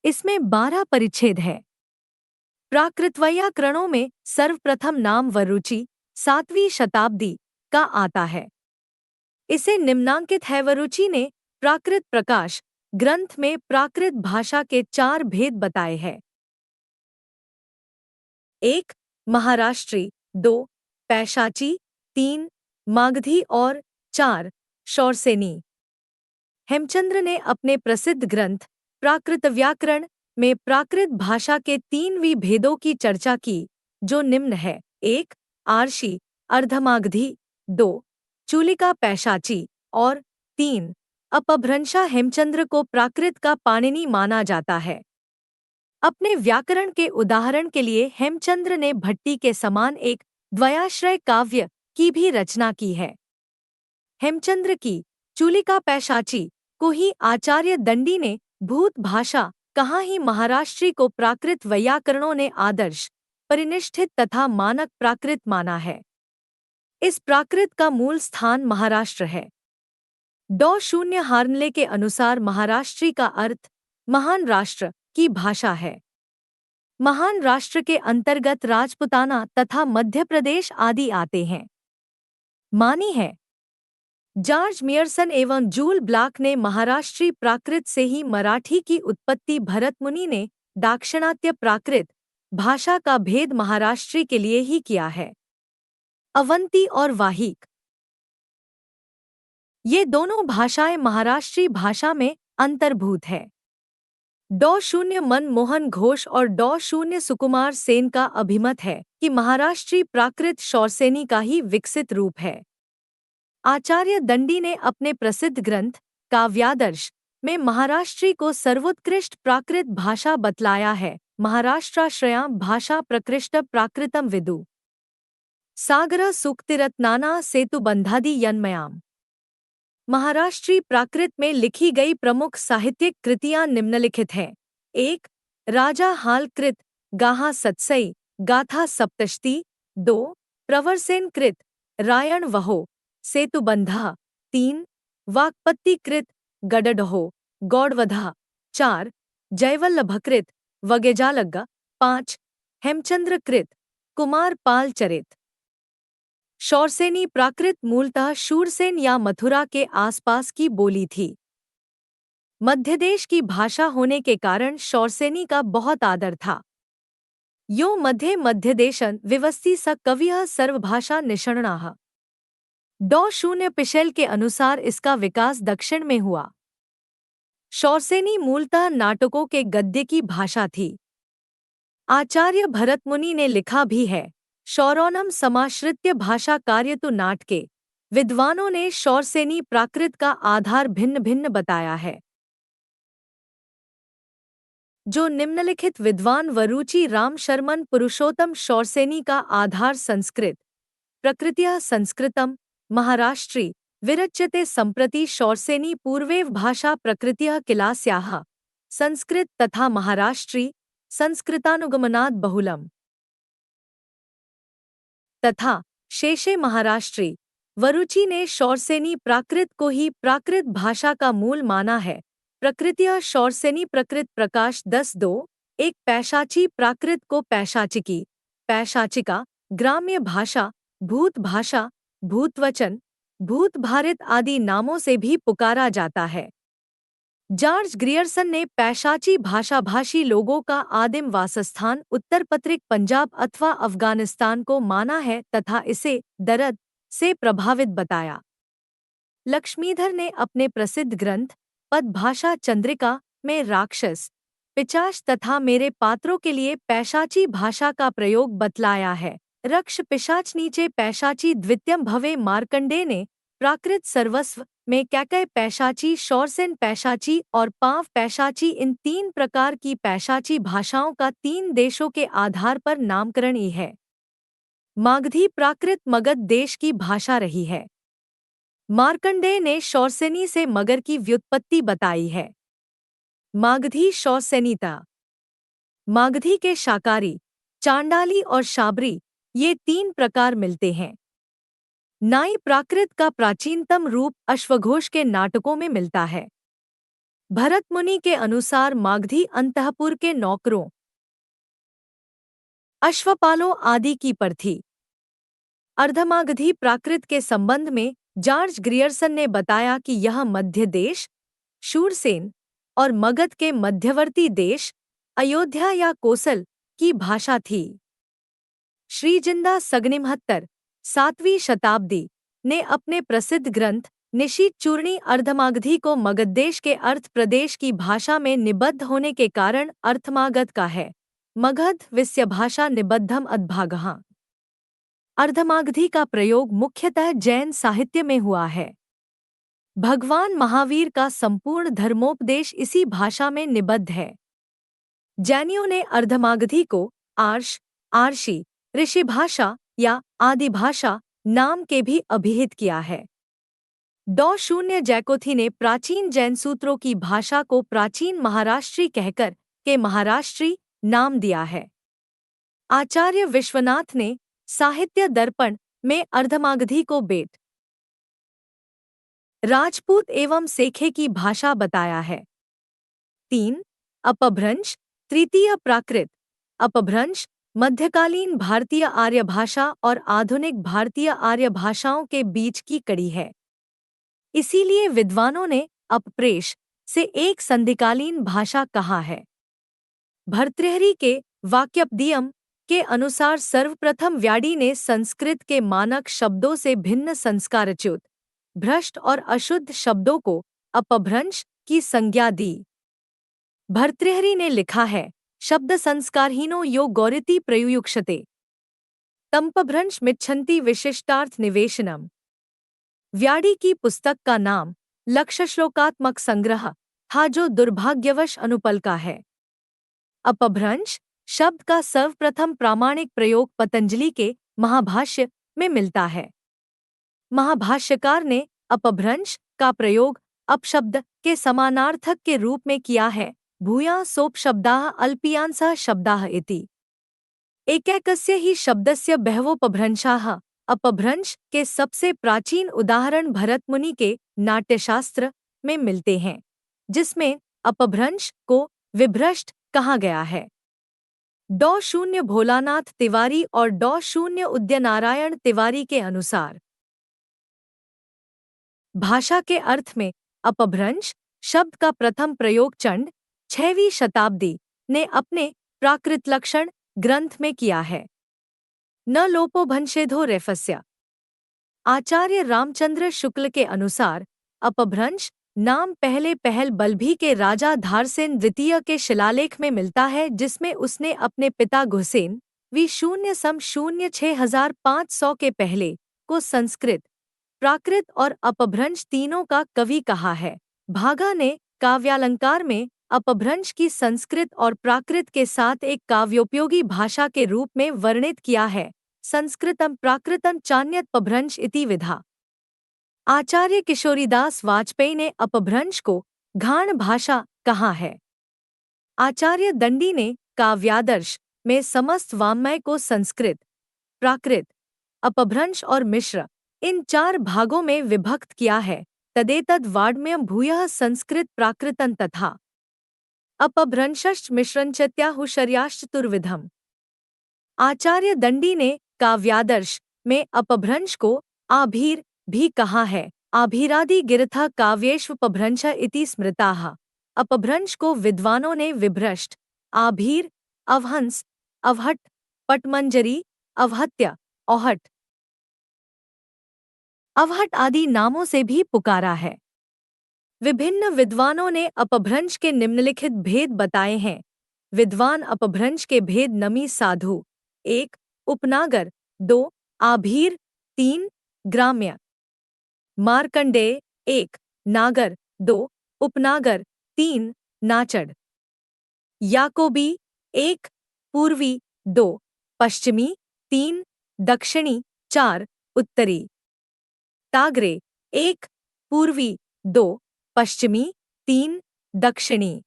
इसमें 12 परिच्छेद है। प्राकृत व्याकरणों में सर्वप्रथम नाम वरुचि 7वीं शताब्दी का आता है। इसे निम्नांकित है। वरुचि ने प्राकृत प्रकाश ग्रंथ में प्राकृत भाषा के 4 भेद बताए हैं। 1 महाराष्ट्री, 2 पैशाची, 3 मागधी और 4 शौरसेनी। हेमचंद्र ने अपने प्रसिद्ध ग्रंथ प्राकृत व्याकरण में प्राकृत भाषा के 3 भेदों की चर्चा की, जो निम्न है। 1 आर्षी अर्धमागधी, 2 चूलिका पैशाची और 3 अपभ्रंशा। हेमचंद्र को प्राकृत का पाणिनि माना जाता है। अपने व्याकरण के उदाहरण के लिए हेमचंद्र ने भट्टी के समान एक द्वयाश्रय काव्य की भी रचना की है। हेमचंद्र की चूलिका पैशाची को ही आचार्य दंडी ने भूत भाषा कहा ही महाराष्ट्री को प्राकृत व्याकरणों ने आदर्श, परिनिष्ठित तथा मानक प्राकृत माना है। इस प्राकृत का मूल स्थान महाराष्ट्र है। डॉ शून्य हार्नले के अनुसार महाराष्ट्री का अर्थ महान राष्ट्र की भाषा है। महान राष्ट्र के अंतर्गत राजपुताना तथा मध्य प्रदेश आदि आते हैं। मानी है। जॉर्ज मियरसन एवं जूल ब्लाक ने महाराष्ट्री प्राकृत से ही मराठी की उत्पत्ति भरतमुनि ने दाक्षिणात्य प्राकृत भाषा का भेद महाराष्ट्री के लिए ही किया है। अवंती और वाहिक ये दोनों भाषाएं महाराष्ट्री भाषा में अंतर्भूत है। डॉ शून्य मनमोहन घोष और डॉ शून्य सुकुमार सेन का अभिमत है कि महाराष्ट्री प्राकृत शौरसेनी का ही विकसित रूप है। आचार्य दंडी ने अपने प्रसिद्ध ग्रंथ काव्यादर्श में महाराष्ट्री को सर्वोत्कृष्ट प्राकृत भाषा बतलाया है। महाराष्ट्राश्रया भाषा प्रकृष्ट प्राकृतम विदु सागर सूक्तिरत्नाना सेतुबंधादि यन्मयाम। महाराष्ट्री प्राकृत में लिखी गई प्रमुख साहित्यिक कृतियां निम्नलिखित हैं। 1 राजा हाल कृत गाहा सत्सई गाथा सप्तशती, 2 प्रवरसेन कृत रायण वहो सेतुबंधा, 3 वाक्पत्ति कृत गडडहो गौड़वधा, 4 जयवल्लभकृत वगेजालग्ग, 5 हेमचंद्र कृत कुमार पाल चरित। शौरसेनी प्राकृत मूलतः शूरसेन या मथुरा के आसपास की बोली थी। मध्यदेश की भाषा होने के कारण शौरसेनी का बहुत आदर था। यो मध्यदेशन विवस्ति स कविः सर्वभाषा निषण्णाः। डॉ शून्य पिशेल के अनुसार इसका विकास दक्षिण में हुआ। शौरसेनी मूलतः नाटकों के गद्य की भाषा थी। आचार्य भरतमुनि ने लिखा भी है, शौरोनम समाश्रित्य भाषा कार्यतु नाटके। विद्वानों ने शौरसेनी प्राकृत का आधार भिन्न भिन्न बताया है। जो निम्नलिखित विद्वान वरुचि राम शर्मन पुरुषोत्तम शौरसेनी का आधार संस्कृत प्रकृत्या संस्कृतम महाराष्ट्री विरच्यते संप्रति शौरसेनी पूर्वेव भाषा प्रकृत्या किलास्याः संस्कृत तथा महाराष्ट्री संस्कृतानुगमनात् बहुलम तथा शेषे महाराष्ट्री। वरुचि ने शौरसेनी प्राकृत को ही प्राकृत भाषा का मूल माना है। प्रकृत्या शौरसेनी प्रकृत प्रकाश 10:2। 1 पैशाची प्राकृत को पैशाचिकी पैशाचिका ग्राम्य भाषा भूत भाषा भूतवचन भूत भारित आदि नामों से भी पुकारा जाता है। जॉर्ज ग्रियर्सन ने पैशाची भाषाभाषी लोगों का आदिम वासस्थान उत्तर पत्रिक पंजाब अथवा अफगानिस्तान को माना है तथा इसे दरद से प्रभावित बताया। लक्ष्मीधर ने अपने प्रसिद्ध ग्रंथ पदभाषा चंद्रिका में राक्षस, पिशाच तथा मेरे पात्रों के लिए पैशाची भाषा का प्रयोग बतलाया है। रक्ष पिशाच नीचे पैशाची द्वितीयम भवे मार्कंडेय ने प्राकृत सर्वस्व में कैकय पैशाची, शौरसेन पैशाची और पांव पैशाची इन 3 प्रकार की पैशाची भाषाओं का 3 देशों के आधार पर नामकरण ही है। मागधी प्राकृत मगध देश की भाषा रही है। मार्कंडेय ने शौरसेनी से मगर की व्युत्पत्ति बताई है। मागधी शौरसेनीता। मागधी के शाकारी, चांडाली और शाबरी ये 3 प्रकार मिलते हैं। नाई प्राकृत का प्राचीनतम रूप अश्वघोष के नाटकों में मिलता है। भरत मुनि के अनुसार मागधी अंतःपुर के नौकरों, अश्वपालों आदि की पर थी। अर्धमागधी प्राकृत के संबंध में जॉर्ज ग्रियर्सन ने बताया कि यह मध्य देश, शूरसेन और मगध के मध्यवर्ती देश, अयोध्या या कोसल की भाषा थी। श्रीजिंदा सगनिमहत्तर 7वीं शताब्दी ने अपने प्रसिद्ध ग्रंथ निशीथ चूर्णी अर्धमागधी को मगध देश के अर्थ प्रदेश की भाषा में निबद्ध होने के कारण अर्थमागध का है। मगध विस्य भाषा निबद्धम अद्भागः। अर्धमागधी का प्रयोग मुख्यतः जैन साहित्य में हुआ है। भगवान महावीर का संपूर्ण धर्मोपदेश इसी भाषा में निबद्ध है। जैनियों ने अर्धमागधी को आर्ष, आर्षी, ऋषि भाषा या आदि भाषा नाम के भी अभिहित किया है। डॉ. जैकोथी ने प्राचीन जैन सूत्रों की भाषा को प्राचीन महाराष्ट्री कहकर के महाराष्ट्री नाम दिया है। आचार्य विश्वनाथ ने साहित्य दर्पण में अर्धमागधी को बेट, राजपूत एवं सेखे की भाषा बताया है। 3. अपभ्रंश, तृतीय प्राकृत। अपभ्रंश मध्यकालीन भारतीय आर्य भाषा और आधुनिक भारतीय आर्य भाषाओं के बीच की कड़ी है। इसीलिए विद्वानों ने अपप्रेष से एक संधिकालीन भाषा कहा है। भर्तृहरि के वाक्यपदियम के अनुसार सर्वप्रथम व्याडी ने संस्कृत के मानक शब्दों से भिन्न संस्कारच्युत, भ्रष्ट और अशुद्ध शब्दों को अपभ्रंश की संज्ञा दी। भर्तृहरि ने लिखा है, शब्द संस्कारहीनो यो गौरिति प्रयुयुक्षते तम्पभ्रंश मिच्छन्ति विशिष्टार्थ निवेशनम। व्याडी की पुस्तक का नाम लक्ष्य श्लोकात्मक संग्रह था जो दुर्भाग्यवश अनुपल का है। अपभ्रंश शब्द का सर्वप्रथम प्रामाणिक प्रयोग पतंजलि के महाभाष्य में मिलता है। महाभाष्यकार ने अपभ्रंश का प्रयोग अपशब्द के समानार्थक के रूप में किया है। भूया सोपशब्दाः अल्पीयांसः शब्दाः इति। एकैकस्य ही शब्दस्य बहवोपभ्रंशाः। अपभ्रंश के सबसे प्राचीन उदाहरण भरत मुनि के नाट्यशास्त्र में मिलते हैं, जिसमें अपभ्रंश को विभ्रष्ट कहा गया है। डॉ. भोलानाथ तिवारी और डॉ. उदयनारायण तिवारी के अनुसार भाषा के अर्थ में अपभ्रंश शब्द का प्रथम प्रयोग चंड 6वीं शताब्दी ने अपने प्राकृत लक्षण ग्रंथ में किया है। न लोपोभंशेधो रेफस्य। आचार्य रामचंद्र शुक्ल के अनुसार अपभ्रंश नाम पहले पहल बल्भी के राजा धारसेन द्वितीय के शिलालेख में मिलता है, जिसमें उसने अपने पिता घुसेन V0 6500 के पहले को संस्कृत, प्राकृत और अपभ्रंश तीनों का कवि कहा है। भागा ने काव्यालंकार में अपभ्रंश की संस्कृत और प्राकृत के साथ एक काव्योपयोगी भाषा के रूप में वर्णित किया है। संस्कृतम प्राकृतम चान्यत पभ्रंश इति विधा। आचार्य किशोरीदास वाजपेयी ने अपभ्रंश को घाण भाषा कहा है। आचार्य दंडी ने काव्यादर्श में समस्त वाङ्मय को संस्कृत, प्राकृत, अपभ्रंश और मिश्र इन 4 भागों में विभक्त किया है। तदेतद वाङ्मयं भूयः संस्कृत प्राकृतं तथा अपभ्रंशश्च मिश्रञ्चत्याहुषर्याश्चतुर्विधम्। आचार्य दंडी ने काव्यादर्श में अपभ्रंश को आभीर भी कहा है। आभीरादि गिरथ काव्येष्वपभ्रंश इति स्मृताः। अपभ्रंश को विद्वानों ने विभ्रष्ट, आभीर, अवहंस, अवहट, पटमंजरी, अवहत्या, औहट, अवहट आदि नामों से भी पुकारा है। विभिन्न विद्वानों ने अपभ्रंश के निम्नलिखित भेद बताए हैं। विद्वान अपभ्रंश के भेद नमी साधु 1, उपनागर 2, आभीर 3, ग्राम्य। मार्कंडेय 1, नागर 2, उपनागर 3, नाचड़। याकोबी 1, पूर्वी 2, पश्चिमी 3, दक्षिणी 4, उत्तरी। तागरे 1, पूर्वी 2, पश्चिमी 3, दक्षिणी।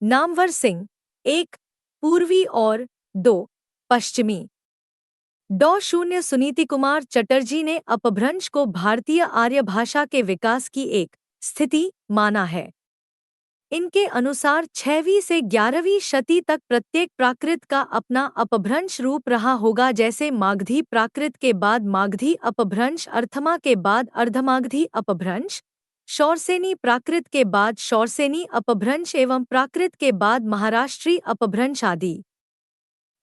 नामवर सिंह 1, पूर्वी और 2, पश्चिमी। डॉ. सुनीति कुमार चटर्जी ने अपभ्रंश को भारतीय आर्य भाषा के विकास की एक स्थिति माना है। इनके अनुसार 6वीं से 11वीं शती तक प्रत्येक प्राकृत का अपना अपभ्रंश रूप रहा होगा, जैसे मागधी प्राकृत के बाद मागधी अपभ्रंश, अर्थमा के बाद अर्धमागधी अपभ्रंश, शौरसेनी प्राकृत के बाद शौरसेनी अपभ्रंश एवं प्राकृत के बाद महाराष्ट्री अपभ्रंश आदि।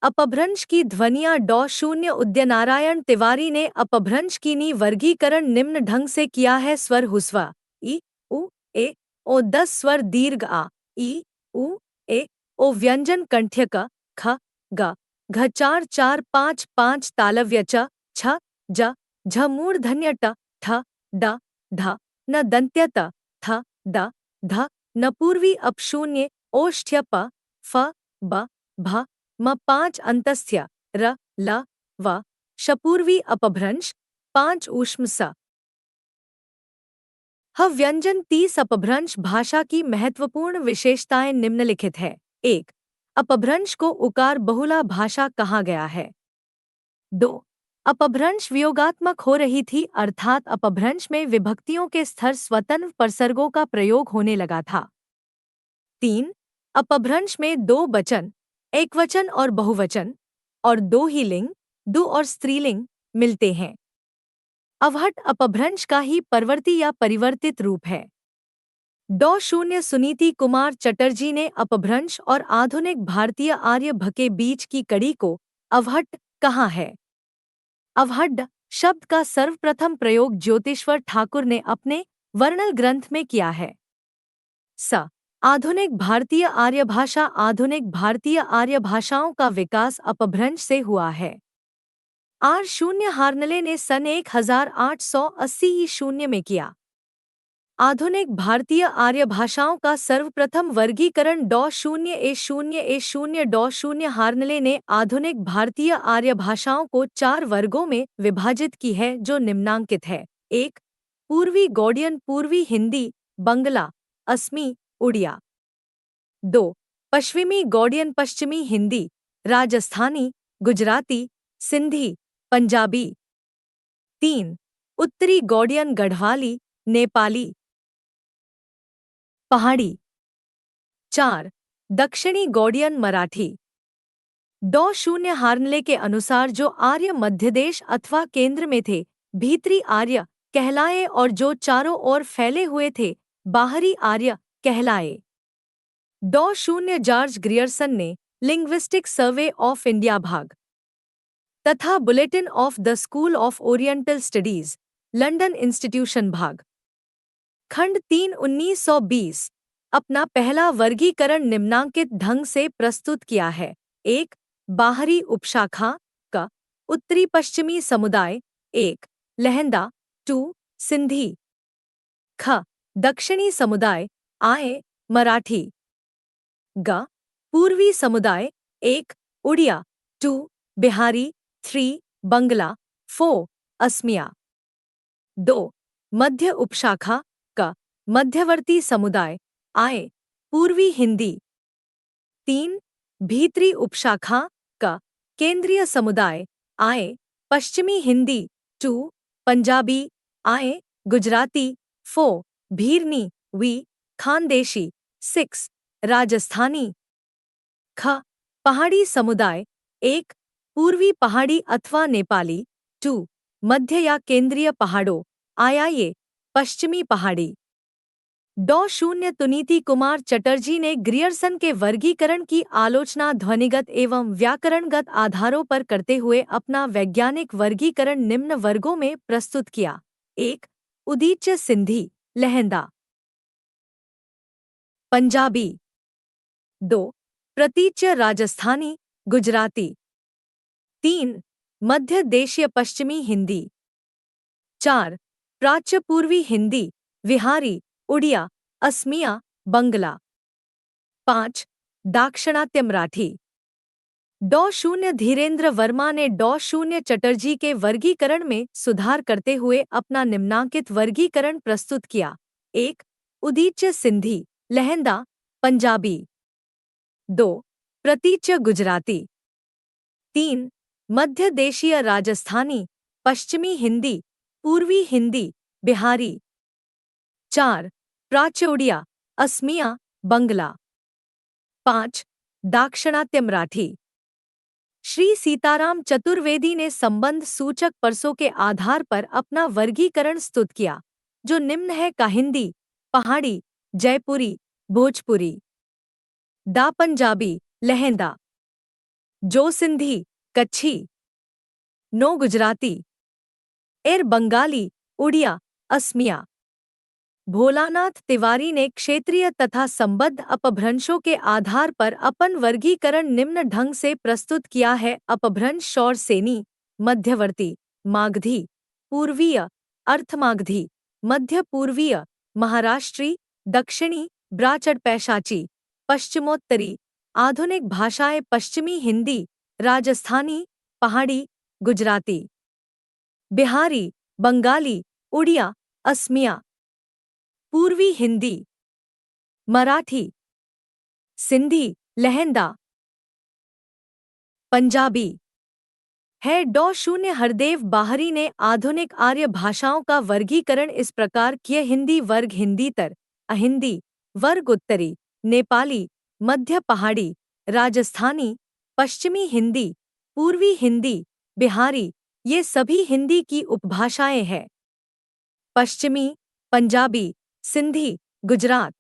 अपभ्रंश की ध्वनियाँ डॉ. उदयनारायण तिवारी ने अपभ्रंश की नी वर्गीकरण निम्न ढंग से किया है। स्वर हुस्वा ई, उ, ए, ओ 10 स्वर दीर्घ आ, ई, उ, ए, ओ व्यंजन कंठ्य क, ख, ग, घ 4 4 5 5 तालव्य च, छ, ज, झ मूर्धन्य ट, ठ, ड, ढ, न दंत्य त, थ, द, ध, न पूर्वी अपशून्य ओष्ठ्य प, फ, ब, भ, म 5 अंतस्थ्य र, ल, व, शपूर्वी अपभ्रंश 5 ऊष्म स। ह व्यंजन 30 अपभ्रंश भाषा की महत्वपूर्ण विशेषताएं निम्नलिखित है। 1. अपभ्रंश को उकार बहुला भाषा कहा गया है। 2. अपभ्रंश वियोगात्मक हो रही थी, अर्थात अपभ्रंश में विभक्तियों के स्तर स्वतंत्र परसर्गों का प्रयोग होने लगा था। 3. अपभ्रंश में 2 वचन, एकवचन और बहुवचन, और 2 ही लिंग, दु और स्त्रीलिंग मिलते हैं। अवहट अपभ्रंश का ही परवर्ती या परिवर्तित रूप है। डॉ. सुनीति कुमार चटर्जी ने अपभ्रंश और आधुनिक भारतीय आर्य भ के बीच की कड़ी को अवहट कहा है। अवहट शब्द का सर्वप्रथम प्रयोग ज्योतिश्वर ठाकुर ने अपने वर्णल ग्रंथ में किया है। स आधुनिक भारतीय आर्य भाषा। आधुनिक भारतीय आर्य भाषाओं का विकास अपभ्रंश से हुआ है। R0 हार्नले ने सन 1880 ई में किया। आधुनिक भारतीय आर्य भाषाओं का सर्वप्रथम वर्गीकरण डॉ. हार्नले ने आधुनिक भारतीय आर्य भाषाओं को 4 वर्गों में विभाजित की है, जो निम्नांकित है। 1. पूर्वी गौड़ियन, पूर्वी हिंदी, बंगला, असमी, उड़िया। 2. पश्चिमी गौड़ियन, पश्चिमी हिंदी, राजस्थानी, गुजराती, सिंधी, पंजाबी। 3. उत्तरी गौड़ियन, गढ़वाली, नेपाली, पहाड़ी। 4. दक्षिणी गौड़ियन, मराठी। डॉ. हार्नले के अनुसार जो आर्य मध्यदेश अथवा केंद्र में थे, भीतरी आर्य कहलाए, और जो चारों ओर फैले हुए थे, बाहरी आर्य कहलाए। डॉ. जॉर्ज ग्रियर्सन ने लिंग्विस्टिक सर्वे ऑफ इंडिया भाग तथा bulletin of the school of oriental studies, London institution भाग खंड 3 1920 अपना पहला वर्गीकरण निम्नांकित ढंग से प्रस्तुत किया है। 1. बाहरी उपशाखा क, उत्तरी पश्चिमी समुदाय 1, लहंदा 2, सिंधी। ख. दक्षिणी समुदाय आए, मराठी। ग. पूर्वी समुदाय 1, उड़िया 2, बिहारी 3, बंगला 4, असमिया। 2. मध्य उपशाखा क, मध्यवर्ती समुदाय आए, पूर्वी हिंदी। 3. भीतरी उपशाखा क, केंद्रीय समुदाय आए, पश्चिमी हिंदी 2, पंजाबी आए, गुजराती 4, भीरनी वी, खानदेशी 6, राजस्थानी। ख. पहाड़ी समुदाय 1, पूर्वी पहाड़ी अथवा नेपाली 2, मध्य या केंद्रीय पहाड़ों आया, ये पश्चिमी पहाड़ी। डॉ शून्य तुनीति कुमार चटर्जी ने ग्रियर्सन के वर्गीकरण की आलोचना ध्वनिगत एवं व्याकरणगत आधारों पर करते हुए अपना वैज्ञानिक वर्गीकरण निम्न वर्गों में प्रस्तुत किया। 1. उदीच्य सिंधी लहंदा पंजाबी। 2. प्रतीच्य राजस्थानी गुजराती। 3. मध्य देशीय पश्चिमी हिंदी। 4. प्राच्य पूर्वी हिंदी विहारी उड़िया असमिया बंगला। 5. दाक्षिणात्य मराठी। डॉ शून्य धीरेन्द्र वर्मा ने डॉ शून्य चटर्जी के वर्गीकरण में सुधार करते हुए अपना निम्नांकित वर्गीकरण प्रस्तुत किया। 1. उदीच्य सिंधी लहंदा पंजाबी। 2. प्रतीच्य गुजराती। 3. मध्य देशीय राजस्थानी पश्चिमी हिंदी पूर्वी हिंदी बिहारी। 4. प्राच्य उड़िया असमिया बंगला। 5. दाक्षिणात्य मराठी। श्री सीताराम चतुर्वेदी ने संबंध सूचक परसों के आधार पर अपना वर्गीकरण स्तुत किया, जो निम्न है का हिंदी पहाड़ी जयपुरी भोजपुरी। दा पंजाबी लहंदा। जो सिंधी कच्छी। नो गुजराती। एर बंगाली उड़िया असमिया। भोलानाथ तिवारी ने क्षेत्रीय तथा संबद्ध अपभ्रंशों के आधार पर अपन वर्गीकरण निम्न ढंग से प्रस्तुत किया है। अपभ्रंश शौर सेनी मध्यवर्ती मागधी पूर्वीय अर्थमागधी मध्य पूर्वीय महाराष्ट्री दक्षिणी ब्राचड़ पैशाची पश्चिमोत्तरी आधुनिक भाषाएं पश्चिमी हिंदी राजस्थानी पहाड़ी गुजराती बिहारी बंगाली उड़िया असमिया पूर्वी हिंदी मराठी सिंधी लहंदा पंजाबी है। डॉ शून्य हरदेव बाहरी ने आधुनिक आर्य भाषाओं का वर्गीकरण इस प्रकार किए। हिंदी वर्ग हिंदीतर अहिंदी वर्ग उत्तरी नेपाली मध्य पहाड़ी राजस्थानी पश्चिमी हिंदी पूर्वी हिंदी बिहारी ये सभी हिंदी की उपभाषाएं हैं। पश्चिमी पंजाबी सिंधी गुजरात।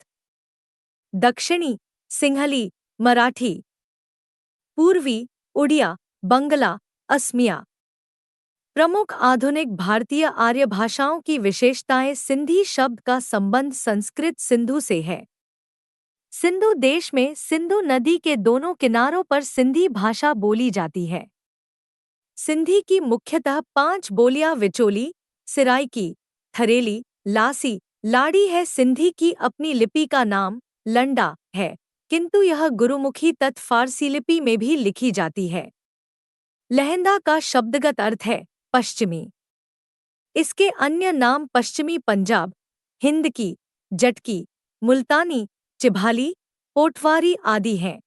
दक्षिणी सिंहली मराठी। पूर्वी उड़िया बंगला असमिया। प्रमुख आधुनिक भारतीय आर्य भाषाओं की विशेषताएं सिंधी शब्द का संबंध संस्कृत सिंधु से है। सिंधु देश में सिंधु नदी के दोनों किनारों पर सिंधी भाषा बोली जाती है। सिंधी की मुख्यतः 5 बोलियां विचोली सिराइकी थरेली लासी लाड़ी है। सिंधी की अपनी लिपि का नाम लंडा है, किंतु यह गुरुमुखी तथा फारसी लिपि में भी लिखी जाती है। लहंदा का शब्दगत अर्थ है पश्चिमी। इसके अन्य नाम पश्चिमी पंजाब हिंद की जटकी मुल्तानी चिभाली पोटवारी आदि हैं।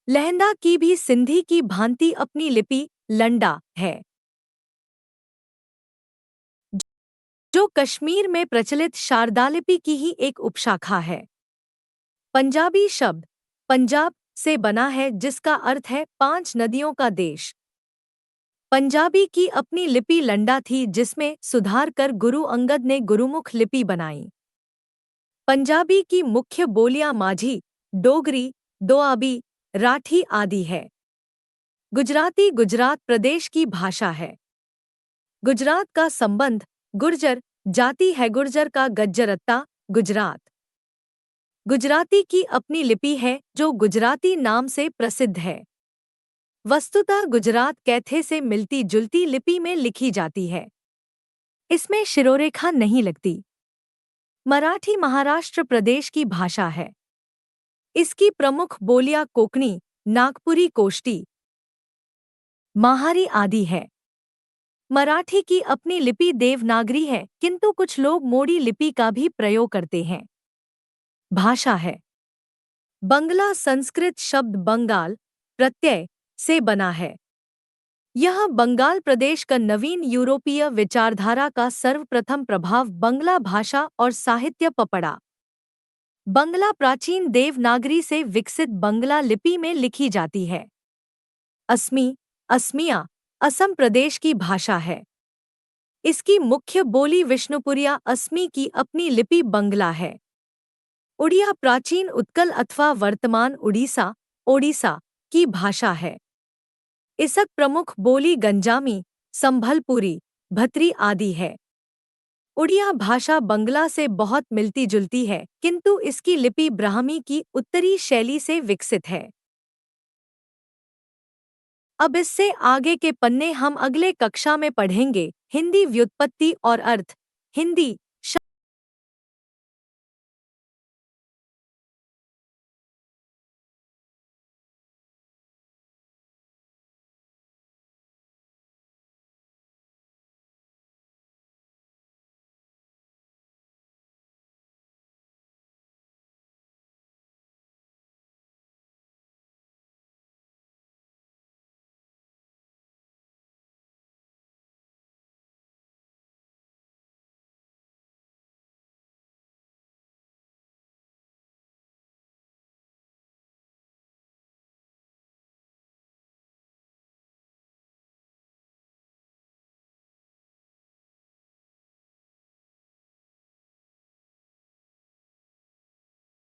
लहंदा की भी सिंधी की भांति अपनी लिपि लंडा है, जो कश्मीर में प्रचलित शारदालिपि की ही एक उपशाखा है। पंजाबी शब्द पंजाब से बना है, जिसका अर्थ है 5 नदियों का देश। पंजाबी की अपनी लिपि लंडा थी, जिसमें सुधार कर गुरु अंगद ने गुरुमुख लिपि बनाई। पंजाबी की मुख्य बोलियां माझी डोगरी दोआबी राठी आदि है। गुजराती गुजरात प्रदेश की भाषा है। गुजरात का संबंध गुर्जर जाति है। गुर्जर का गज्जरत्ता गुजरात। गुजराती की अपनी लिपि है, जो गुजराती नाम से प्रसिद्ध है। वस्तुतः गुजरात कैथे से मिलती जुलती लिपि में लिखी जाती है। इसमें शिरोरेखा नहीं लगती। मराठी महाराष्ट्र प्रदेश की भाषा है। इसकी प्रमुख बोलियां कोंकणी नागपुरी कोष्टी माहारी आदि है। मराठी की अपनी लिपि देवनागरी है, किंतु कुछ लोग मोड़ी लिपि का भी प्रयोग करते हैं। भाषा है। बंगला संस्कृत शब्द बंगाल प्रत्यय से बना है। यह बंगाल प्रदेश का नवीन यूरोपीय विचारधारा का सर्वप्रथम प्रभाव बंगला भाषा और साहित्य पर पड़ा। बंगला प्राचीन देवनागरी से विकसित बंगला लिपि में लिखी जाती है। असमी असमिया असम प्रदेश की भाषा है। इसकी मुख्य बोली विष्णुपुरिया असमी की अपनी लिपि बंगला है। उड़िया प्राचीन उत्कल अथवा वर्तमान उड़ीसा, ओडिशा की भाषा है। इसक प्रमुख बोली गंजामी, संभलपुरी, भत्री आदि है। उड़िया भाषा बंगला से बहुत मिलती जुलती है, किंतु इसकी लिपि ब्राह्मी की उत्तरी शैली से विकसित है। अब इससे आगे के पन्ने हम अगले कक्षा में पढ़ेंगे। हिंदी व्युत्पत्ति और अर्थ। हिंदी